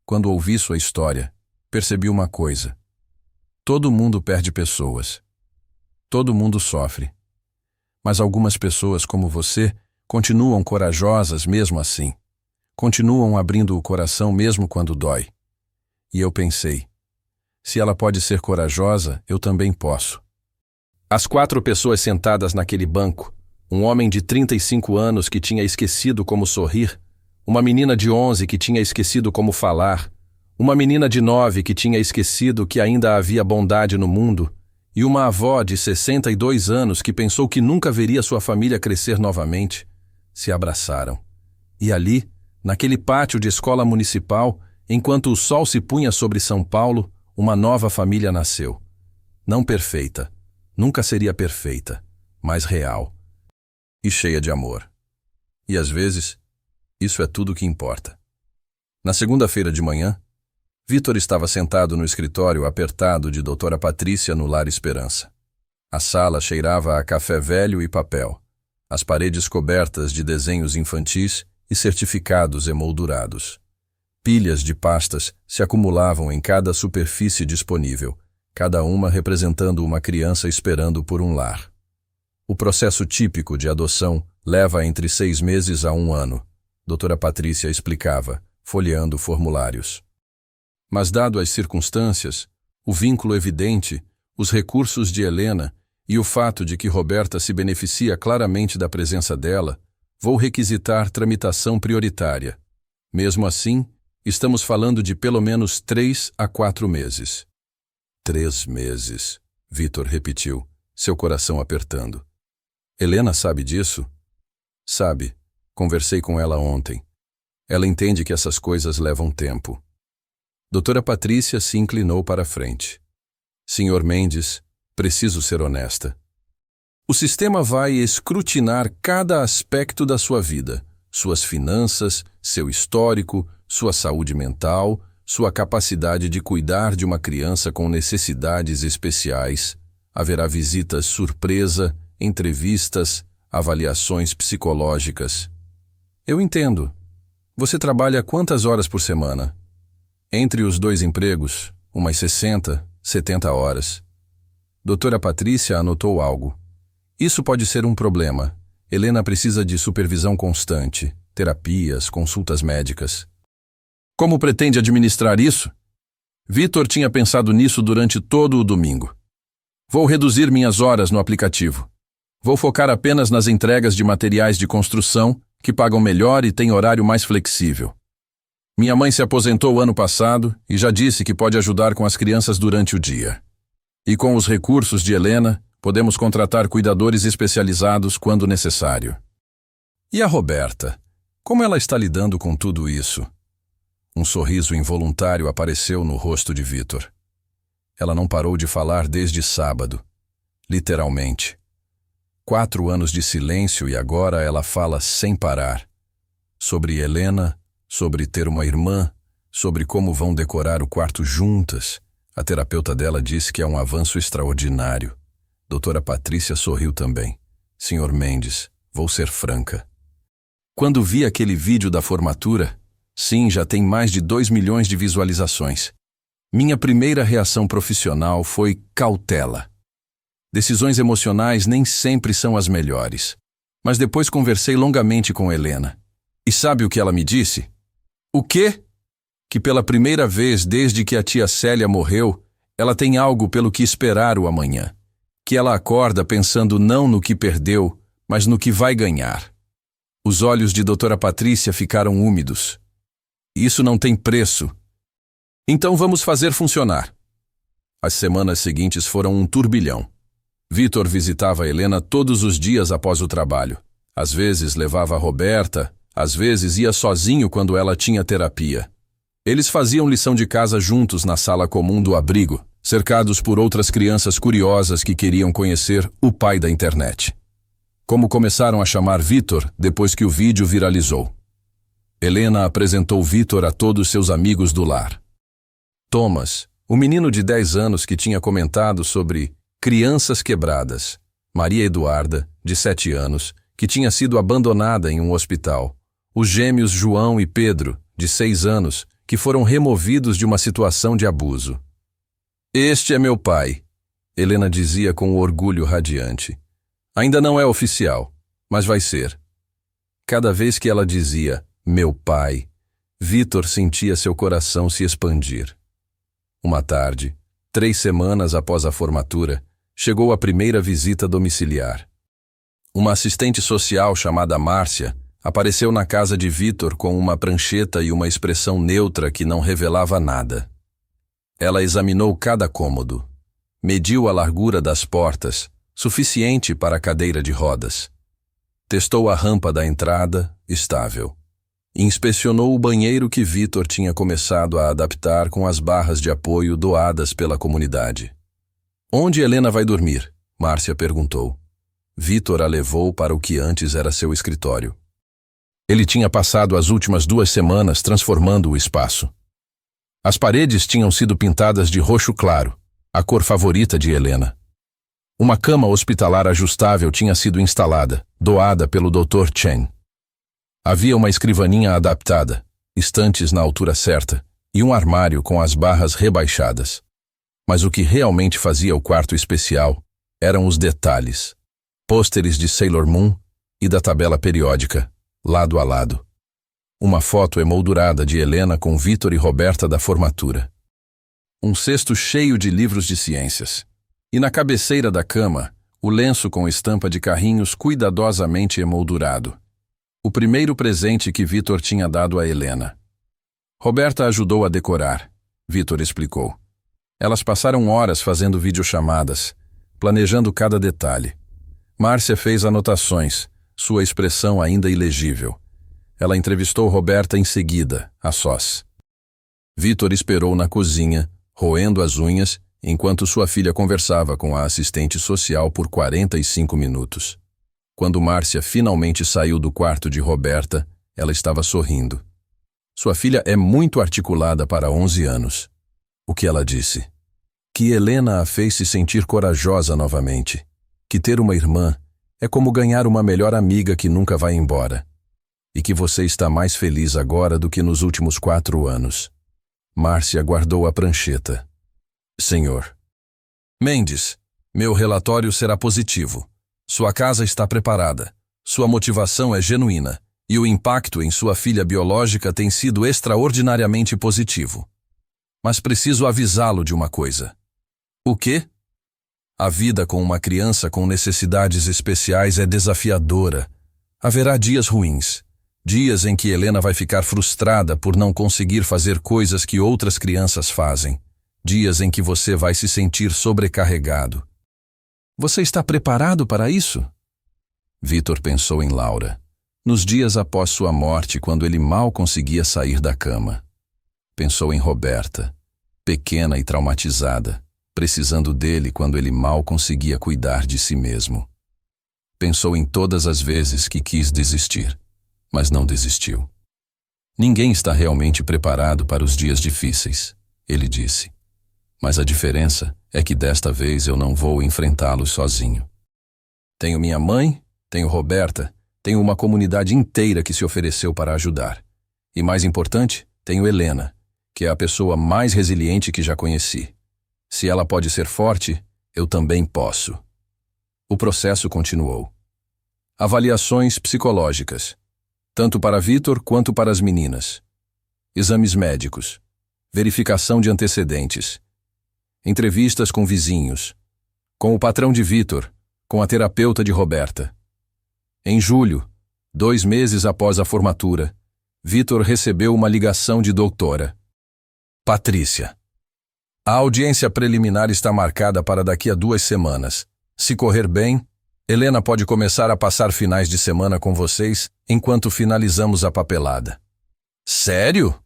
quando ouvi sua história, percebi uma coisa. Todo mundo perde pessoas. Todo mundo sofre. Mas algumas pessoas como você continuam corajosas mesmo assim. Continuam abrindo o coração mesmo quando dói. E eu pensei, se ela pode ser corajosa, eu também posso. As 4 pessoas sentadas naquele banco, um homem de 35 anos que tinha esquecido como sorrir, uma menina de 11 que tinha esquecido como falar, uma menina de 9 que tinha esquecido que ainda havia bondade no mundo, e uma avó de 62 anos que pensou que nunca veria sua família crescer novamente, se abraçaram. E ali, naquele pátio de escola municipal, enquanto o sol se punha sobre São Paulo, uma nova família nasceu. Não perfeita, nunca seria perfeita, mas real. E cheia de amor. E às vezes, isso é tudo o que importa. Na segunda-feira de manhã, Vitor estava sentado no escritório apertado de doutora Patrícia no Lar Esperança. A sala cheirava a café velho e papel, as paredes cobertas de desenhos infantis e certificados emoldurados. Pilhas de pastas se acumulavam em cada superfície disponível, cada uma representando uma criança esperando por um lar. O processo típico de adoção leva entre 6 meses a 1 ano, doutora Patrícia explicava, folheando formulários. Mas dado as circunstâncias, o vínculo evidente, os recursos de Helena e o fato de que Roberta se beneficia claramente da presença dela, vou requisitar tramitação prioritária. Mesmo assim, estamos falando de pelo menos 3 a 4 meses. 3 meses, Vitor repetiu, seu coração apertando. Helena sabe disso? Sabe. Conversei com ela ontem. Ela entende que essas coisas levam tempo. Doutora Patrícia se inclinou para a frente. Senhor Mendes, preciso ser honesta. O sistema vai escrutinar cada aspecto da sua vida, suas finanças, seu histórico, sua saúde mental, sua capacidade de cuidar de uma criança com necessidades especiais. Haverá visitas surpresa, entrevistas, avaliações psicológicas. Eu entendo. Você trabalha quantas horas por semana? Entre os 2 empregos, umas 60, 70 horas. Doutora Patrícia anotou algo. Isso pode ser um problema. Helena precisa de supervisão constante, terapias, consultas médicas. Como pretende administrar isso? Vitor tinha pensado nisso durante todo o domingo. Vou reduzir minhas horas no aplicativo. Vou focar apenas nas entregas de materiais de construção, que pagam melhor e têm horário mais flexível. Minha mãe se aposentou ano passado e já disse que pode ajudar com as crianças durante o dia. E com os recursos de Helena, podemos contratar cuidadores especializados quando necessário. E a Roberta? Como ela está lidando com tudo isso? Um sorriso involuntário apareceu no rosto de Vitor. Ela não parou de falar desde sábado. Literalmente. 4 anos de silêncio e agora ela fala sem parar. Sobre Helena, sobre ter uma irmã, sobre como vão decorar o quarto juntas. A terapeuta dela disse que é um avanço extraordinário. Doutora Patrícia sorriu também. Senhor Mendes, vou ser franca. Quando vi aquele vídeo da formatura, sim, já tem mais de 2 milhões de visualizações. Minha primeira reação profissional foi cautela. Decisões emocionais nem sempre são as melhores. Mas depois conversei longamente com Helena. E sabe o que ela me disse? O quê? Que pela primeira vez desde que a tia Célia morreu, ela tem algo pelo que esperar o amanhã. Que ela acorda pensando não no que perdeu, mas no que vai ganhar. Os olhos de doutora Patrícia ficaram úmidos. Isso não tem preço. Então vamos fazer funcionar. As semanas seguintes foram um turbilhão. Vitor visitava Helena todos os dias após o trabalho. Às vezes levava a Roberta, às vezes ia sozinho quando ela tinha terapia. Eles faziam lição de casa juntos na sala comum do abrigo, cercados por outras crianças curiosas que queriam conhecer o pai da internet. Como começaram a chamar Vitor depois que o vídeo viralizou. Helena apresentou Vitor a todos seus amigos do lar. Thomas, o menino de 10 anos que tinha comentado sobre crianças quebradas. Maria Eduarda, de 7 anos, que tinha sido abandonada em um hospital. Os gêmeos João e Pedro, de 6 anos, que foram removidos de uma situação de abuso. Este é meu pai, Helena dizia com orgulho radiante. Ainda não é oficial, mas vai ser. Cada vez que ela dizia, meu pai, Vitor sentia seu coração se expandir. Uma tarde, 3 semanas após a formatura, chegou a primeira visita domiciliar. Uma assistente social chamada Márcia apareceu na casa de Vitor com uma prancheta e uma expressão neutra que não revelava nada. Ela examinou cada cômodo, mediu a largura das portas, suficiente para a cadeira de rodas. Testou a rampa da entrada, estável. Inspecionou o banheiro que Vitor tinha começado a adaptar com as barras de apoio doadas pela comunidade. Onde Helena vai dormir? Márcia perguntou. Vitor a levou para o que antes era seu escritório. Ele tinha passado as últimas 2 semanas transformando o espaço. As paredes tinham sido pintadas de roxo claro, a cor favorita de Helena. Uma cama hospitalar ajustável tinha sido instalada, doada pelo Dr. Chen. Havia uma escrivaninha adaptada, estantes na altura certa e um armário com as barras rebaixadas. Mas o que realmente fazia o quarto especial eram os detalhes. Pôsteres de Sailor Moon e da tabela periódica, lado a lado. Uma foto emoldurada de Helena com Vitor e Roberta da formatura. Um cesto cheio de livros de ciências. E na cabeceira da cama, o lenço com estampa de carrinhos cuidadosamente emoldurado. O primeiro presente que Vitor tinha dado a Helena. Roberta ajudou a decorar, Vitor explicou. Elas passaram horas fazendo videochamadas, planejando cada detalhe. Márcia fez anotações, sua expressão ainda ilegível. Ela entrevistou Roberta em seguida, a sós. Vitor esperou na cozinha, roendo as unhas, enquanto sua filha conversava com a assistente social por 45 minutos. Quando Márcia finalmente saiu do quarto de Roberta, ela estava sorrindo. Sua filha é muito articulada para 11 anos. O que ela disse? Que Helena a fez se sentir corajosa novamente. Que ter uma irmã é como ganhar uma melhor amiga que nunca vai embora. E que você está mais feliz agora do que nos últimos 4 anos. Márcia guardou a prancheta. Senhor Mendes, meu relatório será positivo. Sua casa está preparada. Sua motivação é genuína. E o impacto em sua filha biológica tem sido extraordinariamente positivo. Mas preciso avisá-lo de uma coisa. O quê? A vida com uma criança com necessidades especiais é desafiadora. Haverá dias ruins. Dias em que Helena vai ficar frustrada por não conseguir fazer coisas que outras crianças fazem. Dias em que você vai se sentir sobrecarregado. Você está preparado para isso? Vitor pensou em Laura. Nos dias após sua morte, quando ele mal conseguia sair da cama. Pensou em Roberta, pequena e traumatizada, precisando dele quando ele mal conseguia cuidar de si mesmo. Pensou em todas as vezes que quis desistir, mas não desistiu. Ninguém está realmente preparado para os dias difíceis, ele disse. Mas a diferença é que desta vez eu não vou enfrentá-los sozinho. Tenho minha mãe, tenho Roberta, tenho uma comunidade inteira que se ofereceu para ajudar. E mais importante, tenho Helena, que é a pessoa mais resiliente que já conheci. Se ela pode ser forte, eu também posso. O processo continuou. Avaliações psicológicas, tanto para Vitor quanto para as meninas. Exames médicos, verificação de antecedentes, entrevistas com vizinhos, com o patrão de Vitor, com a terapeuta de Roberta. Em julho, 2 meses após a formatura, Vitor recebeu uma ligação de doutora. Patrícia. A audiência preliminar está marcada para daqui a 2 semanas. Se correr bem, Helena pode começar a passar finais de semana com vocês enquanto finalizamos a papelada. Sério?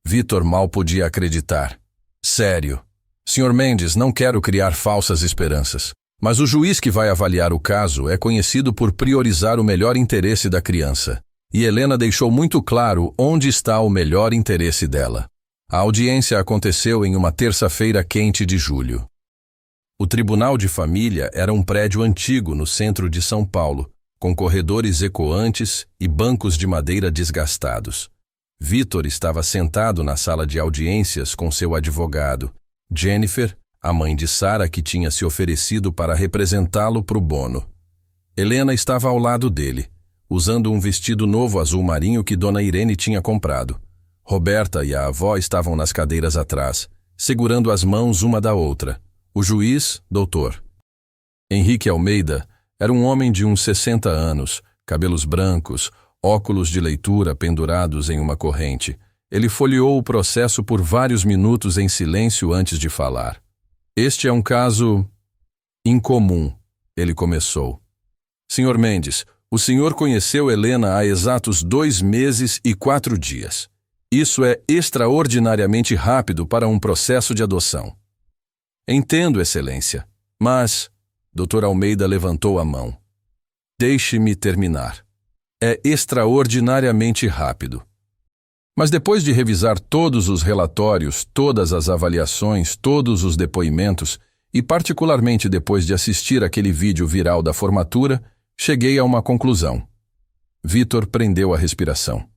Vitor mal podia acreditar. Sério. Sr. Mendes, não quero criar falsas esperanças. Mas o juiz que vai avaliar o caso é conhecido por priorizar o melhor interesse da criança. E Helena deixou muito claro onde está o melhor interesse dela. A audiência aconteceu em uma terça-feira quente de julho. O Tribunal de Família era um prédio antigo no centro de São Paulo, com corredores ecoantes e bancos de madeira desgastados. Vitor estava sentado na sala de audiências com seu advogado, Jennifer, a mãe de Sara, que tinha se oferecido para representá-lo pro bono. Helena estava ao lado dele, usando um vestido novo azul marinho que Dona Irene tinha comprado. Roberta e a avó estavam nas cadeiras atrás, segurando as mãos uma da outra. O juiz, doutor. Henrique Almeida era um homem de uns 60 anos, cabelos brancos, óculos de leitura pendurados em uma corrente. Ele folheou o processo por vários minutos em silêncio antes de falar. Este é um caso incomum, ele começou. Sr. Mendes, o senhor conheceu Helena há exatos 2 meses e 4 dias. Isso é extraordinariamente rápido para um processo de adoção. Entendo, Excelência, mas... Dr. Almeida levantou a mão. Deixe-me terminar. É extraordinariamente rápido. Mas depois de revisar todos os relatórios, todas as avaliações, todos os depoimentos, e particularmente depois de assistir aquele vídeo viral da formatura, cheguei a uma conclusão. Vitor prendeu a respiração.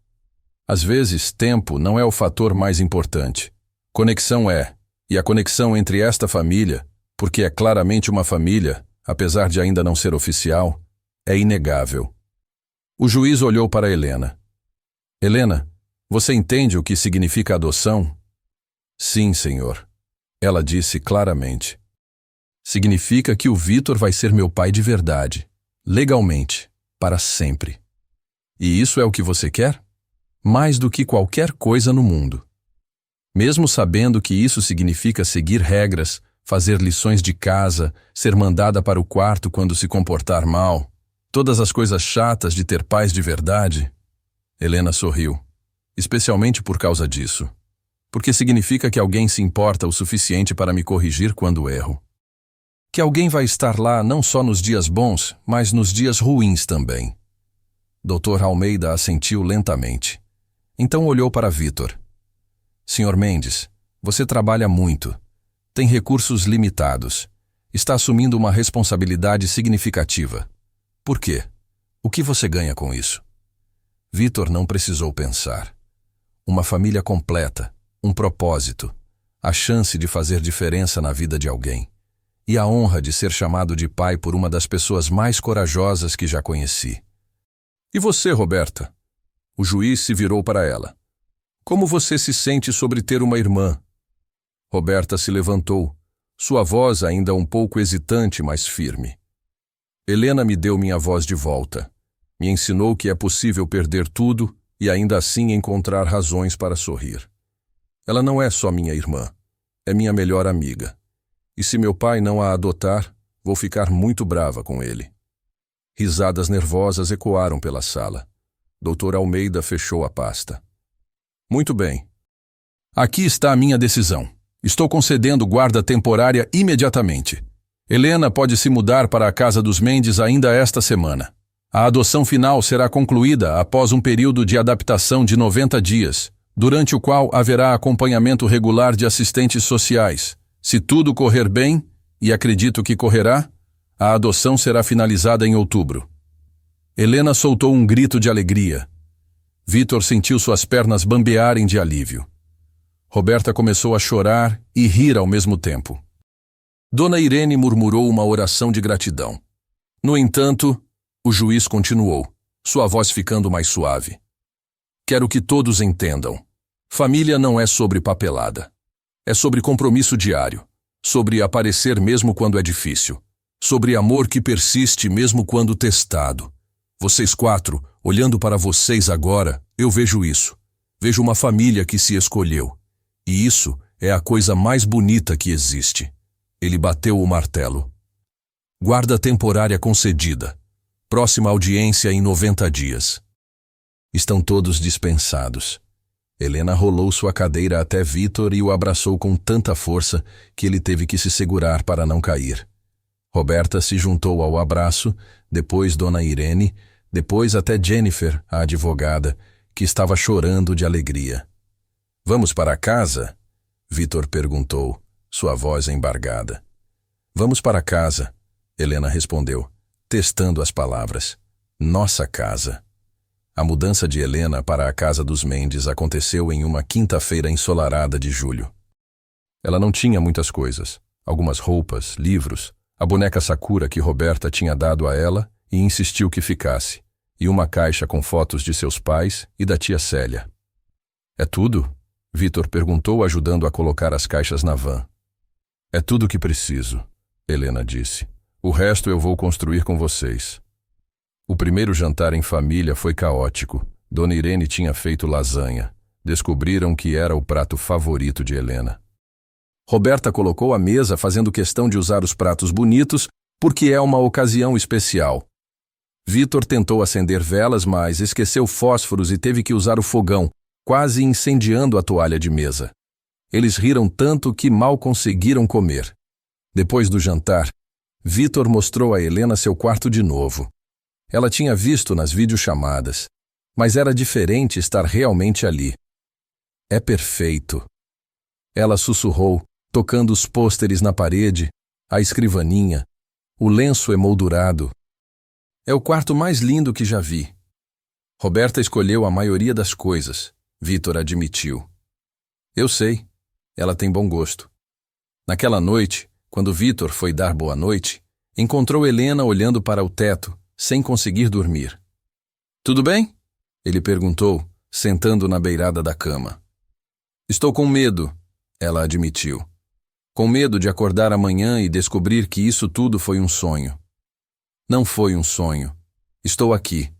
Às vezes, tempo não é o fator mais importante. Conexão é, e a conexão entre esta família, porque é claramente uma família, apesar de ainda não ser oficial, é inegável. O juiz olhou para Helena. Helena, você entende o que significa adoção? Sim, senhor. Ela disse claramente. Significa que o Vitor vai ser meu pai de verdade, legalmente, para sempre. E isso é o que você quer? Mais do que qualquer coisa no mundo. Mesmo sabendo que isso significa seguir regras, fazer lições de casa, ser mandada para o quarto quando se comportar mal, todas as coisas chatas de ter pais de verdade. Helena sorriu, especialmente por causa disso, porque significa que alguém se importa o suficiente para me corrigir quando erro. Que alguém vai estar lá não só nos dias bons, mas nos dias ruins também. Dr. Almeida assentiu lentamente. Então olhou para Vitor. Sr. Mendes, você trabalha muito. Tem recursos limitados. Está assumindo uma responsabilidade significativa. Por quê? O que você ganha com isso? Vitor não precisou pensar. Uma família completa, um propósito, a chance de fazer diferença na vida de alguém. E a honra de ser chamado de pai por uma das pessoas mais corajosas que já conheci. E você, Roberta? O juiz se virou para ela. Como você se sente sobre ter uma irmã? Roberta se levantou, sua voz ainda um pouco hesitante, mas firme. Helena me deu minha voz de volta. Me ensinou que é possível perder tudo e ainda assim encontrar razões para sorrir. Ela não é só minha irmã, é minha melhor amiga. E se meu pai não a adotar, vou ficar muito brava com ele. Risadas nervosas ecoaram pela sala. Dr. Almeida fechou a pasta. Muito bem. Aqui está a minha decisão. Estou concedendo guarda temporária imediatamente. Helena pode se mudar para a casa dos Mendes ainda esta semana. A adoção final será concluída após um período de adaptação de 90 dias, durante o qual haverá acompanhamento regular de assistentes sociais. Se tudo correr bem, e acredito que correrá, a adoção será finalizada em outubro. Helena soltou um grito de alegria. Vitor sentiu suas pernas bambearem de alívio. Roberta começou a chorar e rir ao mesmo tempo. Dona Irene murmurou uma oração de gratidão. No entanto, o juiz continuou, sua voz ficando mais suave. Quero que todos entendam. Família não é sobre papelada. É sobre compromisso diário, sobre aparecer mesmo quando é difícil, sobre amor que persiste mesmo quando testado. Vocês quatro, olhando para vocês agora, eu vejo isso. Vejo uma família que se escolheu. E isso é a coisa mais bonita que existe. Ele bateu o martelo. Guarda temporária concedida. Próxima audiência em 90 dias. Estão todos dispensados. Helena rolou sua cadeira até Vitor e o abraçou com tanta força que ele teve que se segurar para não cair. Roberta se juntou ao abraço, depois Dona Irene, depois até Jennifer, a advogada, que estava chorando de alegria. Vamos para casa? Vitor perguntou, sua voz embargada. Vamos para casa, Helena respondeu, testando as palavras. Nossa casa. A mudança de Helena para a casa dos Mendes aconteceu em uma quinta-feira ensolarada de julho. Ela não tinha muitas coisas, algumas roupas, livros, a boneca Sakura que Roberta tinha dado a ela e insistiu que ficasse, e uma caixa com fotos de seus pais e da tia Célia. É tudo? Vitor perguntou, ajudando a colocar as caixas na van. É tudo o que preciso, Helena disse. O resto eu vou construir com vocês. O primeiro jantar em família foi caótico. Dona Irene tinha feito lasanha. Descobriram que era o prato favorito de Helena. Roberta colocou a mesa fazendo questão de usar os pratos bonitos porque é uma ocasião especial. Vitor tentou acender velas, mas esqueceu fósforos e teve que usar o fogão, quase incendiando a toalha de mesa. Eles riram tanto que mal conseguiram comer. Depois do jantar, Vitor mostrou a Helena seu quarto de novo. Ela tinha visto nas videochamadas, mas era diferente estar realmente ali. É perfeito. Ela sussurrou, tocando os pôsteres na parede, a escrivaninha, o lenço emoldurado. É o quarto mais lindo que já vi. Roberta escolheu a maioria das coisas, Vitor admitiu. Eu sei, ela tem bom gosto. Naquela noite, quando Vitor foi dar boa noite, encontrou Helena olhando para o teto, sem conseguir dormir. Tudo bem? Ele perguntou, sentando na beirada da cama. Estou com medo, ela admitiu. Com medo de acordar amanhã e descobrir que isso tudo foi um sonho. Não foi um sonho. Estou aqui.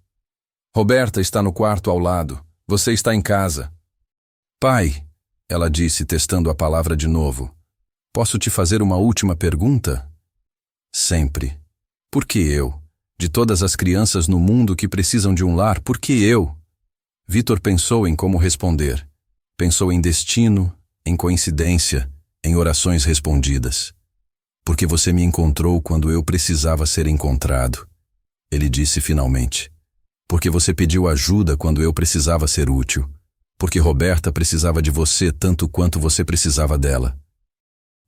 Roberta está no quarto ao lado. Você está em casa. Pai, ela disse, testando a palavra de novo. Posso te fazer uma última pergunta? Sempre. Por que eu? De todas as crianças no mundo que precisam de um lar, por que eu? Vitor pensou em como responder. Pensou em destino, em coincidência, em orações respondidas. Porque você me encontrou quando eu precisava ser encontrado. Ele disse finalmente. Porque você pediu ajuda quando eu precisava ser útil. Porque Roberta precisava de você tanto quanto você precisava dela.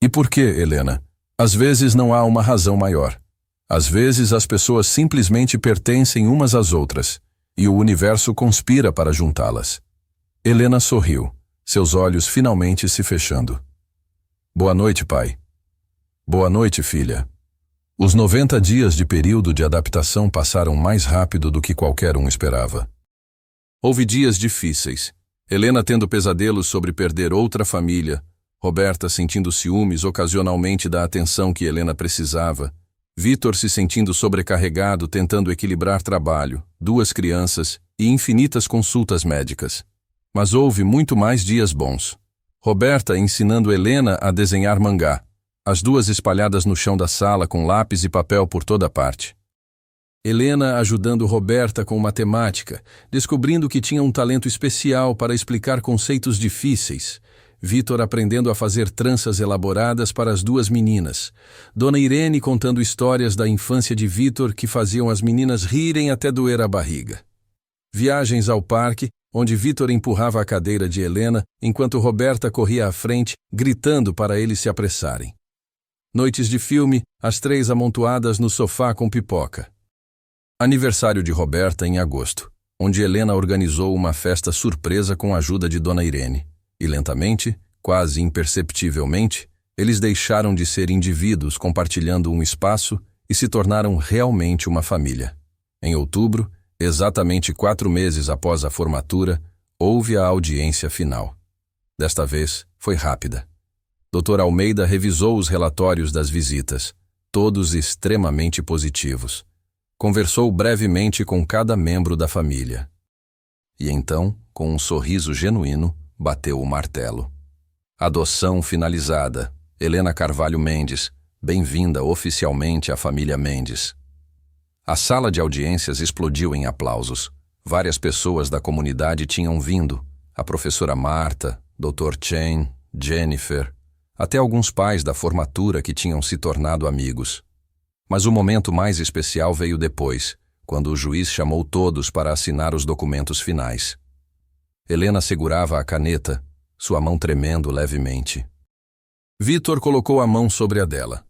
E por que, Helena? Às vezes não há uma razão maior. Às vezes as pessoas simplesmente pertencem umas às outras, e o universo conspira para juntá-las. Helena sorriu, seus olhos finalmente se fechando. Boa noite, pai. Boa noite, filha. Os 90 dias de período de adaptação passaram mais rápido do que qualquer um esperava. Houve dias difíceis. Helena tendo pesadelos sobre perder outra família, Roberta sentindo ciúmes ocasionalmente da atenção que Helena precisava, Vitor se sentindo sobrecarregado tentando equilibrar trabalho, 2 crianças e infinitas consultas médicas. Mas houve muito mais dias bons. Roberta ensinando Helena a desenhar mangá, as 2 espalhadas no chão da sala com lápis e papel por toda parte. Helena ajudando Roberta com matemática, descobrindo que tinha um talento especial para explicar conceitos difíceis. Vitor aprendendo a fazer tranças elaboradas para as 2 meninas. Dona Irene contando histórias da infância de Vitor que faziam as meninas rirem até doer a barriga. Viagens ao parque, onde Vitor empurrava a cadeira de Helena, enquanto Roberta corria à frente, gritando para eles se apressarem. Noites de filme, as 3 amontoadas no sofá com pipoca. Aniversário de Roberta em agosto, onde Helena organizou uma festa surpresa com a ajuda de Dona Irene. E lentamente, quase imperceptivelmente, eles deixaram de ser indivíduos compartilhando um espaço e se tornaram realmente uma família. Em outubro, exatamente 4 meses após a formatura, houve a audiência final. Desta vez, foi rápida. Dr. Almeida revisou os relatórios das visitas, todos extremamente positivos. Conversou brevemente com cada membro da família. E então, com um sorriso genuíno, bateu o martelo. Adoção finalizada. Helena Carvalho Mendes, bem-vinda oficialmente à família Mendes. A sala de audiências explodiu em aplausos. Várias pessoas da comunidade tinham vindo. A professora Marta, Dr. Chen, Jennifer, até alguns pais da formatura que tinham se tornado amigos. Mas o momento mais especial veio depois, quando o juiz chamou todos para assinar os documentos finais. Helena segurava a caneta, sua mão tremendo levemente. Vitor colocou a mão sobre a dela.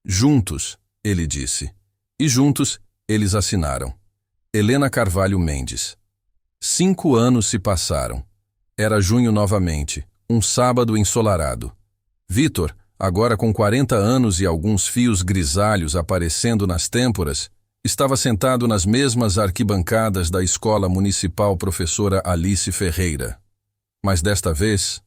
Juntos, ele disse. E juntos, eles assinaram. Helena Carvalho Mendes. 5 anos se passaram. Era junho novamente, um sábado ensolarado. Vitor, agora com 40 anos e alguns fios grisalhos aparecendo nas têmporas, estava sentado nas mesmas arquibancadas da Escola Municipal Professora Alice Ferreira. Mas desta vez,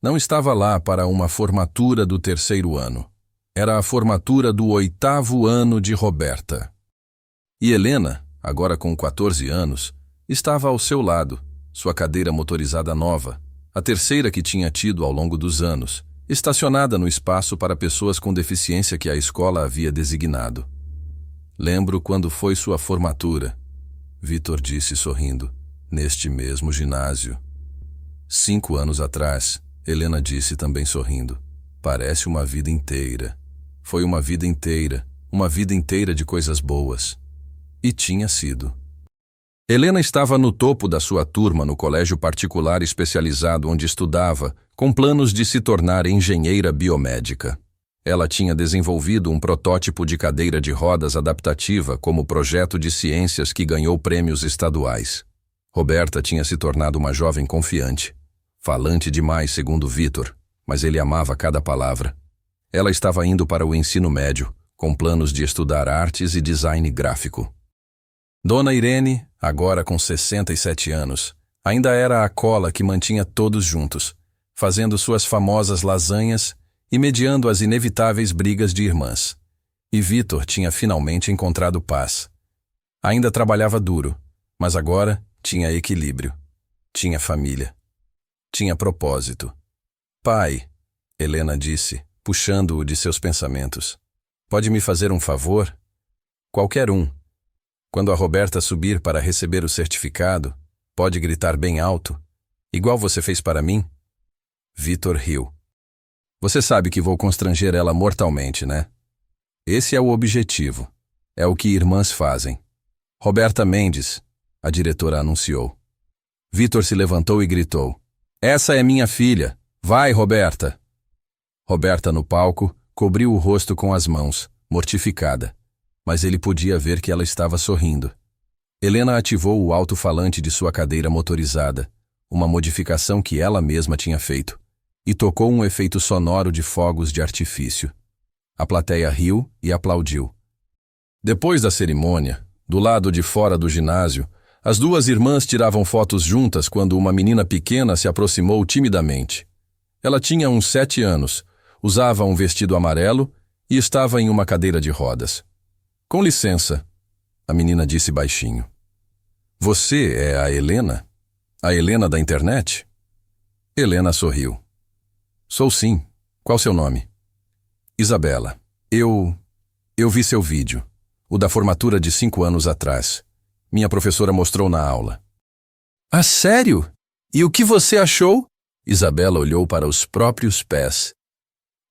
não estava lá para uma formatura do 3º ano. Era a formatura do 8º ano de Roberta. E Helena, agora com 14 anos, estava ao seu lado, sua cadeira motorizada nova, a terceira que tinha tido ao longo dos anos, estacionada no espaço para pessoas com deficiência que a escola havia designado. Lembro quando foi sua formatura, Vitor disse sorrindo, neste mesmo ginásio. 5 anos atrás, Helena disse também sorrindo, parece uma vida inteira. Foi uma vida inteira de coisas boas. E tinha sido. Helena estava no topo da sua turma no colégio particular especializado onde estudava, com planos de se tornar engenheira biomédica. Ela tinha desenvolvido um protótipo de cadeira de rodas adaptativa como projeto de ciências que ganhou prêmios estaduais. Roberta tinha se tornado uma jovem confiante, falante demais segundo Vitor, mas ele amava cada palavra. Ela estava indo para o ensino médio, com planos de estudar artes e design gráfico. Dona Irene, agora com 67 anos, ainda era a cola que mantinha todos juntos, fazendo suas famosas lasanhas e mediando as inevitáveis brigas de irmãs. E Vitor tinha finalmente encontrado paz. Ainda trabalhava duro, mas agora tinha equilíbrio. Tinha família. Tinha propósito. Pai, Helena disse, puxando-o de seus pensamentos. Pode me fazer um favor? Qualquer um. Quando a Roberta subir para receber o certificado, pode gritar bem alto, igual você fez para mim? Vitor riu. Você sabe que vou constranger ela mortalmente, né? Esse é o objetivo. É o que irmãs fazem. Roberta Mendes, a diretora anunciou. Vitor se levantou e gritou. Essa é minha filha. Vai, Roberta. Roberta, no palco, cobriu o rosto com as mãos, mortificada. Mas ele podia ver que ela estava sorrindo. Helena ativou o alto-falante de sua cadeira motorizada, uma modificação que ela mesma tinha feito, e tocou um efeito sonoro de fogos de artifício. A plateia riu e aplaudiu. Depois da cerimônia, do lado de fora do ginásio, as duas irmãs tiravam fotos juntas quando uma menina pequena se aproximou timidamente. Ela tinha uns 7 anos, usava um vestido amarelo e estava em uma cadeira de rodas. Com licença, a menina disse baixinho. Você é a Helena? A Helena da internet? Helena sorriu. Sou sim. Qual seu nome? Isabela. Eu vi seu vídeo, o da formatura de 5 anos atrás. Minha professora mostrou na aula. Ah, sério? E o que você achou? Isabela olhou para os próprios pés.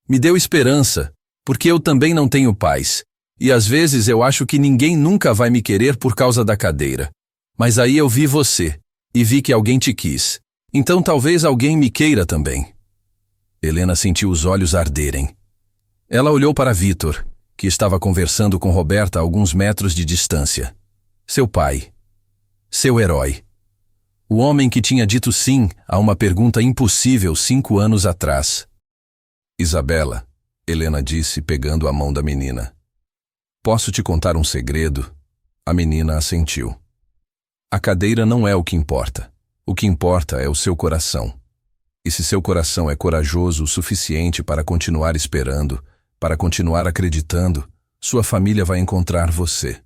Me deu esperança, porque eu também não tenho pais. E às vezes eu acho que ninguém nunca vai me querer por causa da cadeira. Mas aí eu vi você, e vi que alguém te quis. Então talvez alguém me queira também. Helena sentiu os olhos arderem. Ela olhou para Vitor, que estava conversando com Roberta a alguns metros de distância. Seu pai. Seu herói. O homem que tinha dito sim a uma pergunta impossível 5 anos atrás. Isabela, Helena disse pegando a mão da menina. Posso te contar um segredo? A menina assentiu. A cadeira não é o que importa. O que importa é o seu coração. E se seu coração é corajoso o suficiente para continuar esperando, para continuar acreditando, sua família vai encontrar você.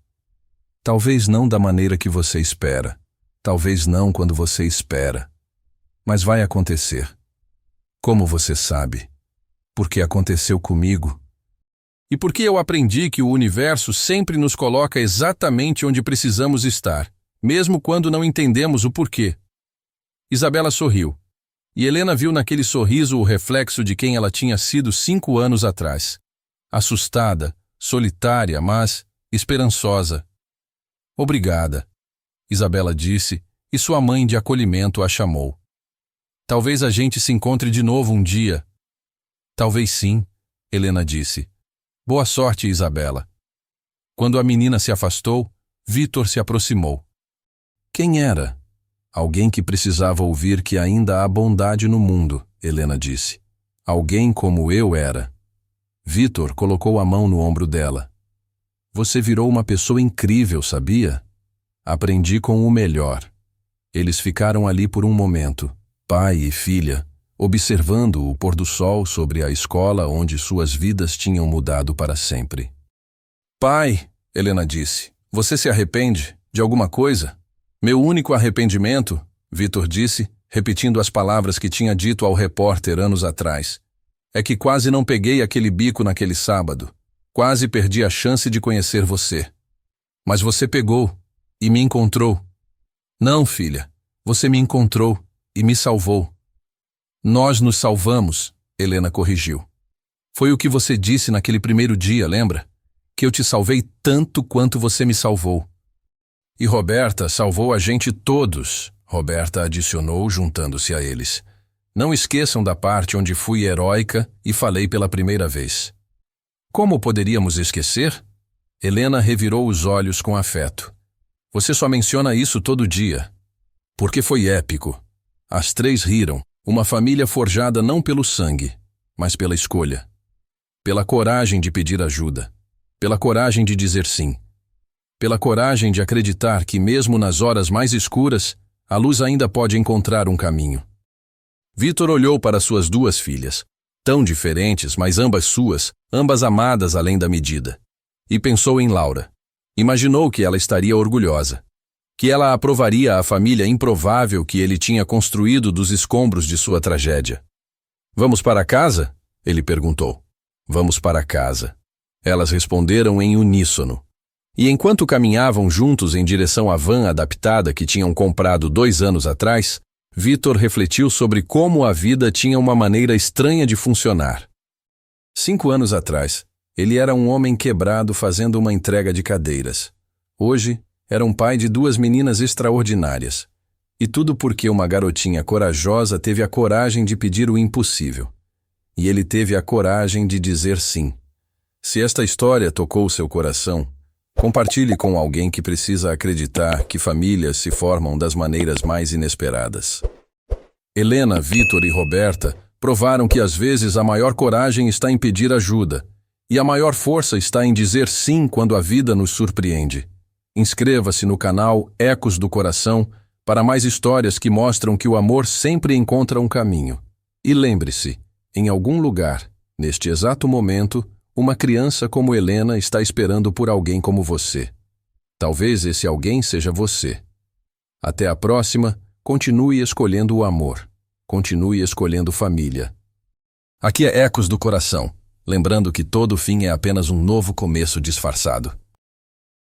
Talvez não da maneira que você espera. Talvez não quando você espera. Mas vai acontecer. Como você sabe? Porque aconteceu comigo. E porque eu aprendi que o universo sempre nos coloca exatamente onde precisamos estar, mesmo quando não entendemos o porquê. Isabela sorriu. E Helena viu naquele sorriso o reflexo de quem ela tinha sido 5 anos atrás. Assustada, solitária, mas esperançosa. Obrigada, Isabela disse, e sua mãe de acolhimento a chamou. Talvez a gente se encontre de novo um dia. Talvez sim, Helena disse. Boa sorte, Isabela. Quando a menina se afastou, Vitor se aproximou. Quem era? Alguém que precisava ouvir que ainda há bondade no mundo, Helena disse. Alguém como eu era. Vitor colocou a mão no ombro dela. Você virou uma pessoa incrível, sabia? Aprendi com o melhor. Eles ficaram ali por um momento, pai e filha, observando o pôr do sol sobre a escola onde suas vidas tinham mudado para sempre. Pai, Helena disse, você se arrepende de alguma coisa? Meu único arrependimento, Vitor disse, repetindo as palavras que tinha dito ao repórter anos atrás, é que quase não peguei aquele bico naquele sábado. Quase perdi a chance de conhecer você. Mas você pegou e me encontrou. Não, filha, você me encontrou e me salvou. Nós nos salvamos, Helena corrigiu. Foi o que você disse naquele primeiro dia, lembra? Que eu te salvei tanto quanto você me salvou. E Roberta salvou a gente todos, Roberta adicionou, juntando-se a eles. Não esqueçam da parte onde fui heróica e falei pela primeira vez. Como poderíamos esquecer? Helena revirou os olhos com afeto. Você só menciona isso todo dia. Porque foi épico. As três riram, uma família forjada não pelo sangue, mas pela escolha. Pela coragem de pedir ajuda. Pela coragem de dizer sim. Pela coragem de acreditar que mesmo nas horas mais escuras, a luz ainda pode encontrar um caminho. Vitor olhou para suas duas filhas, tão diferentes, mas ambas suas, ambas amadas além da medida. E pensou em Laura. Imaginou que ela estaria orgulhosa. Que ela aprovaria a família improvável que ele tinha construído dos escombros de sua tragédia. Vamos para casa? Ele perguntou. Vamos para casa. Elas responderam em uníssono. E enquanto caminhavam juntos em direção à van adaptada que tinham comprado 2 anos atrás, Vitor refletiu sobre como a vida tinha uma maneira estranha de funcionar. 5 anos atrás, ele era um homem quebrado fazendo uma entrega de cadeiras. Hoje, era um pai de 2 meninas extraordinárias. E tudo porque uma garotinha corajosa teve a coragem de pedir o impossível. E ele teve a coragem de dizer sim. Se esta história tocou seu coração, compartilhe com alguém que precisa acreditar que famílias se formam das maneiras mais inesperadas. Helena, Vitor e Roberta provaram que às vezes a maior coragem está em pedir ajuda, e a maior força está em dizer sim quando a vida nos surpreende. Inscreva-se no canal Ecos do Coração para mais histórias que mostram que o amor sempre encontra um caminho. E lembre-se, em algum lugar, neste exato momento, uma criança como Helena está esperando por alguém como você. Talvez esse alguém seja você. Até a próxima, continue escolhendo o amor. Continue escolhendo família. Aqui é Ecos do Coração, lembrando que todo fim é apenas um novo começo disfarçado.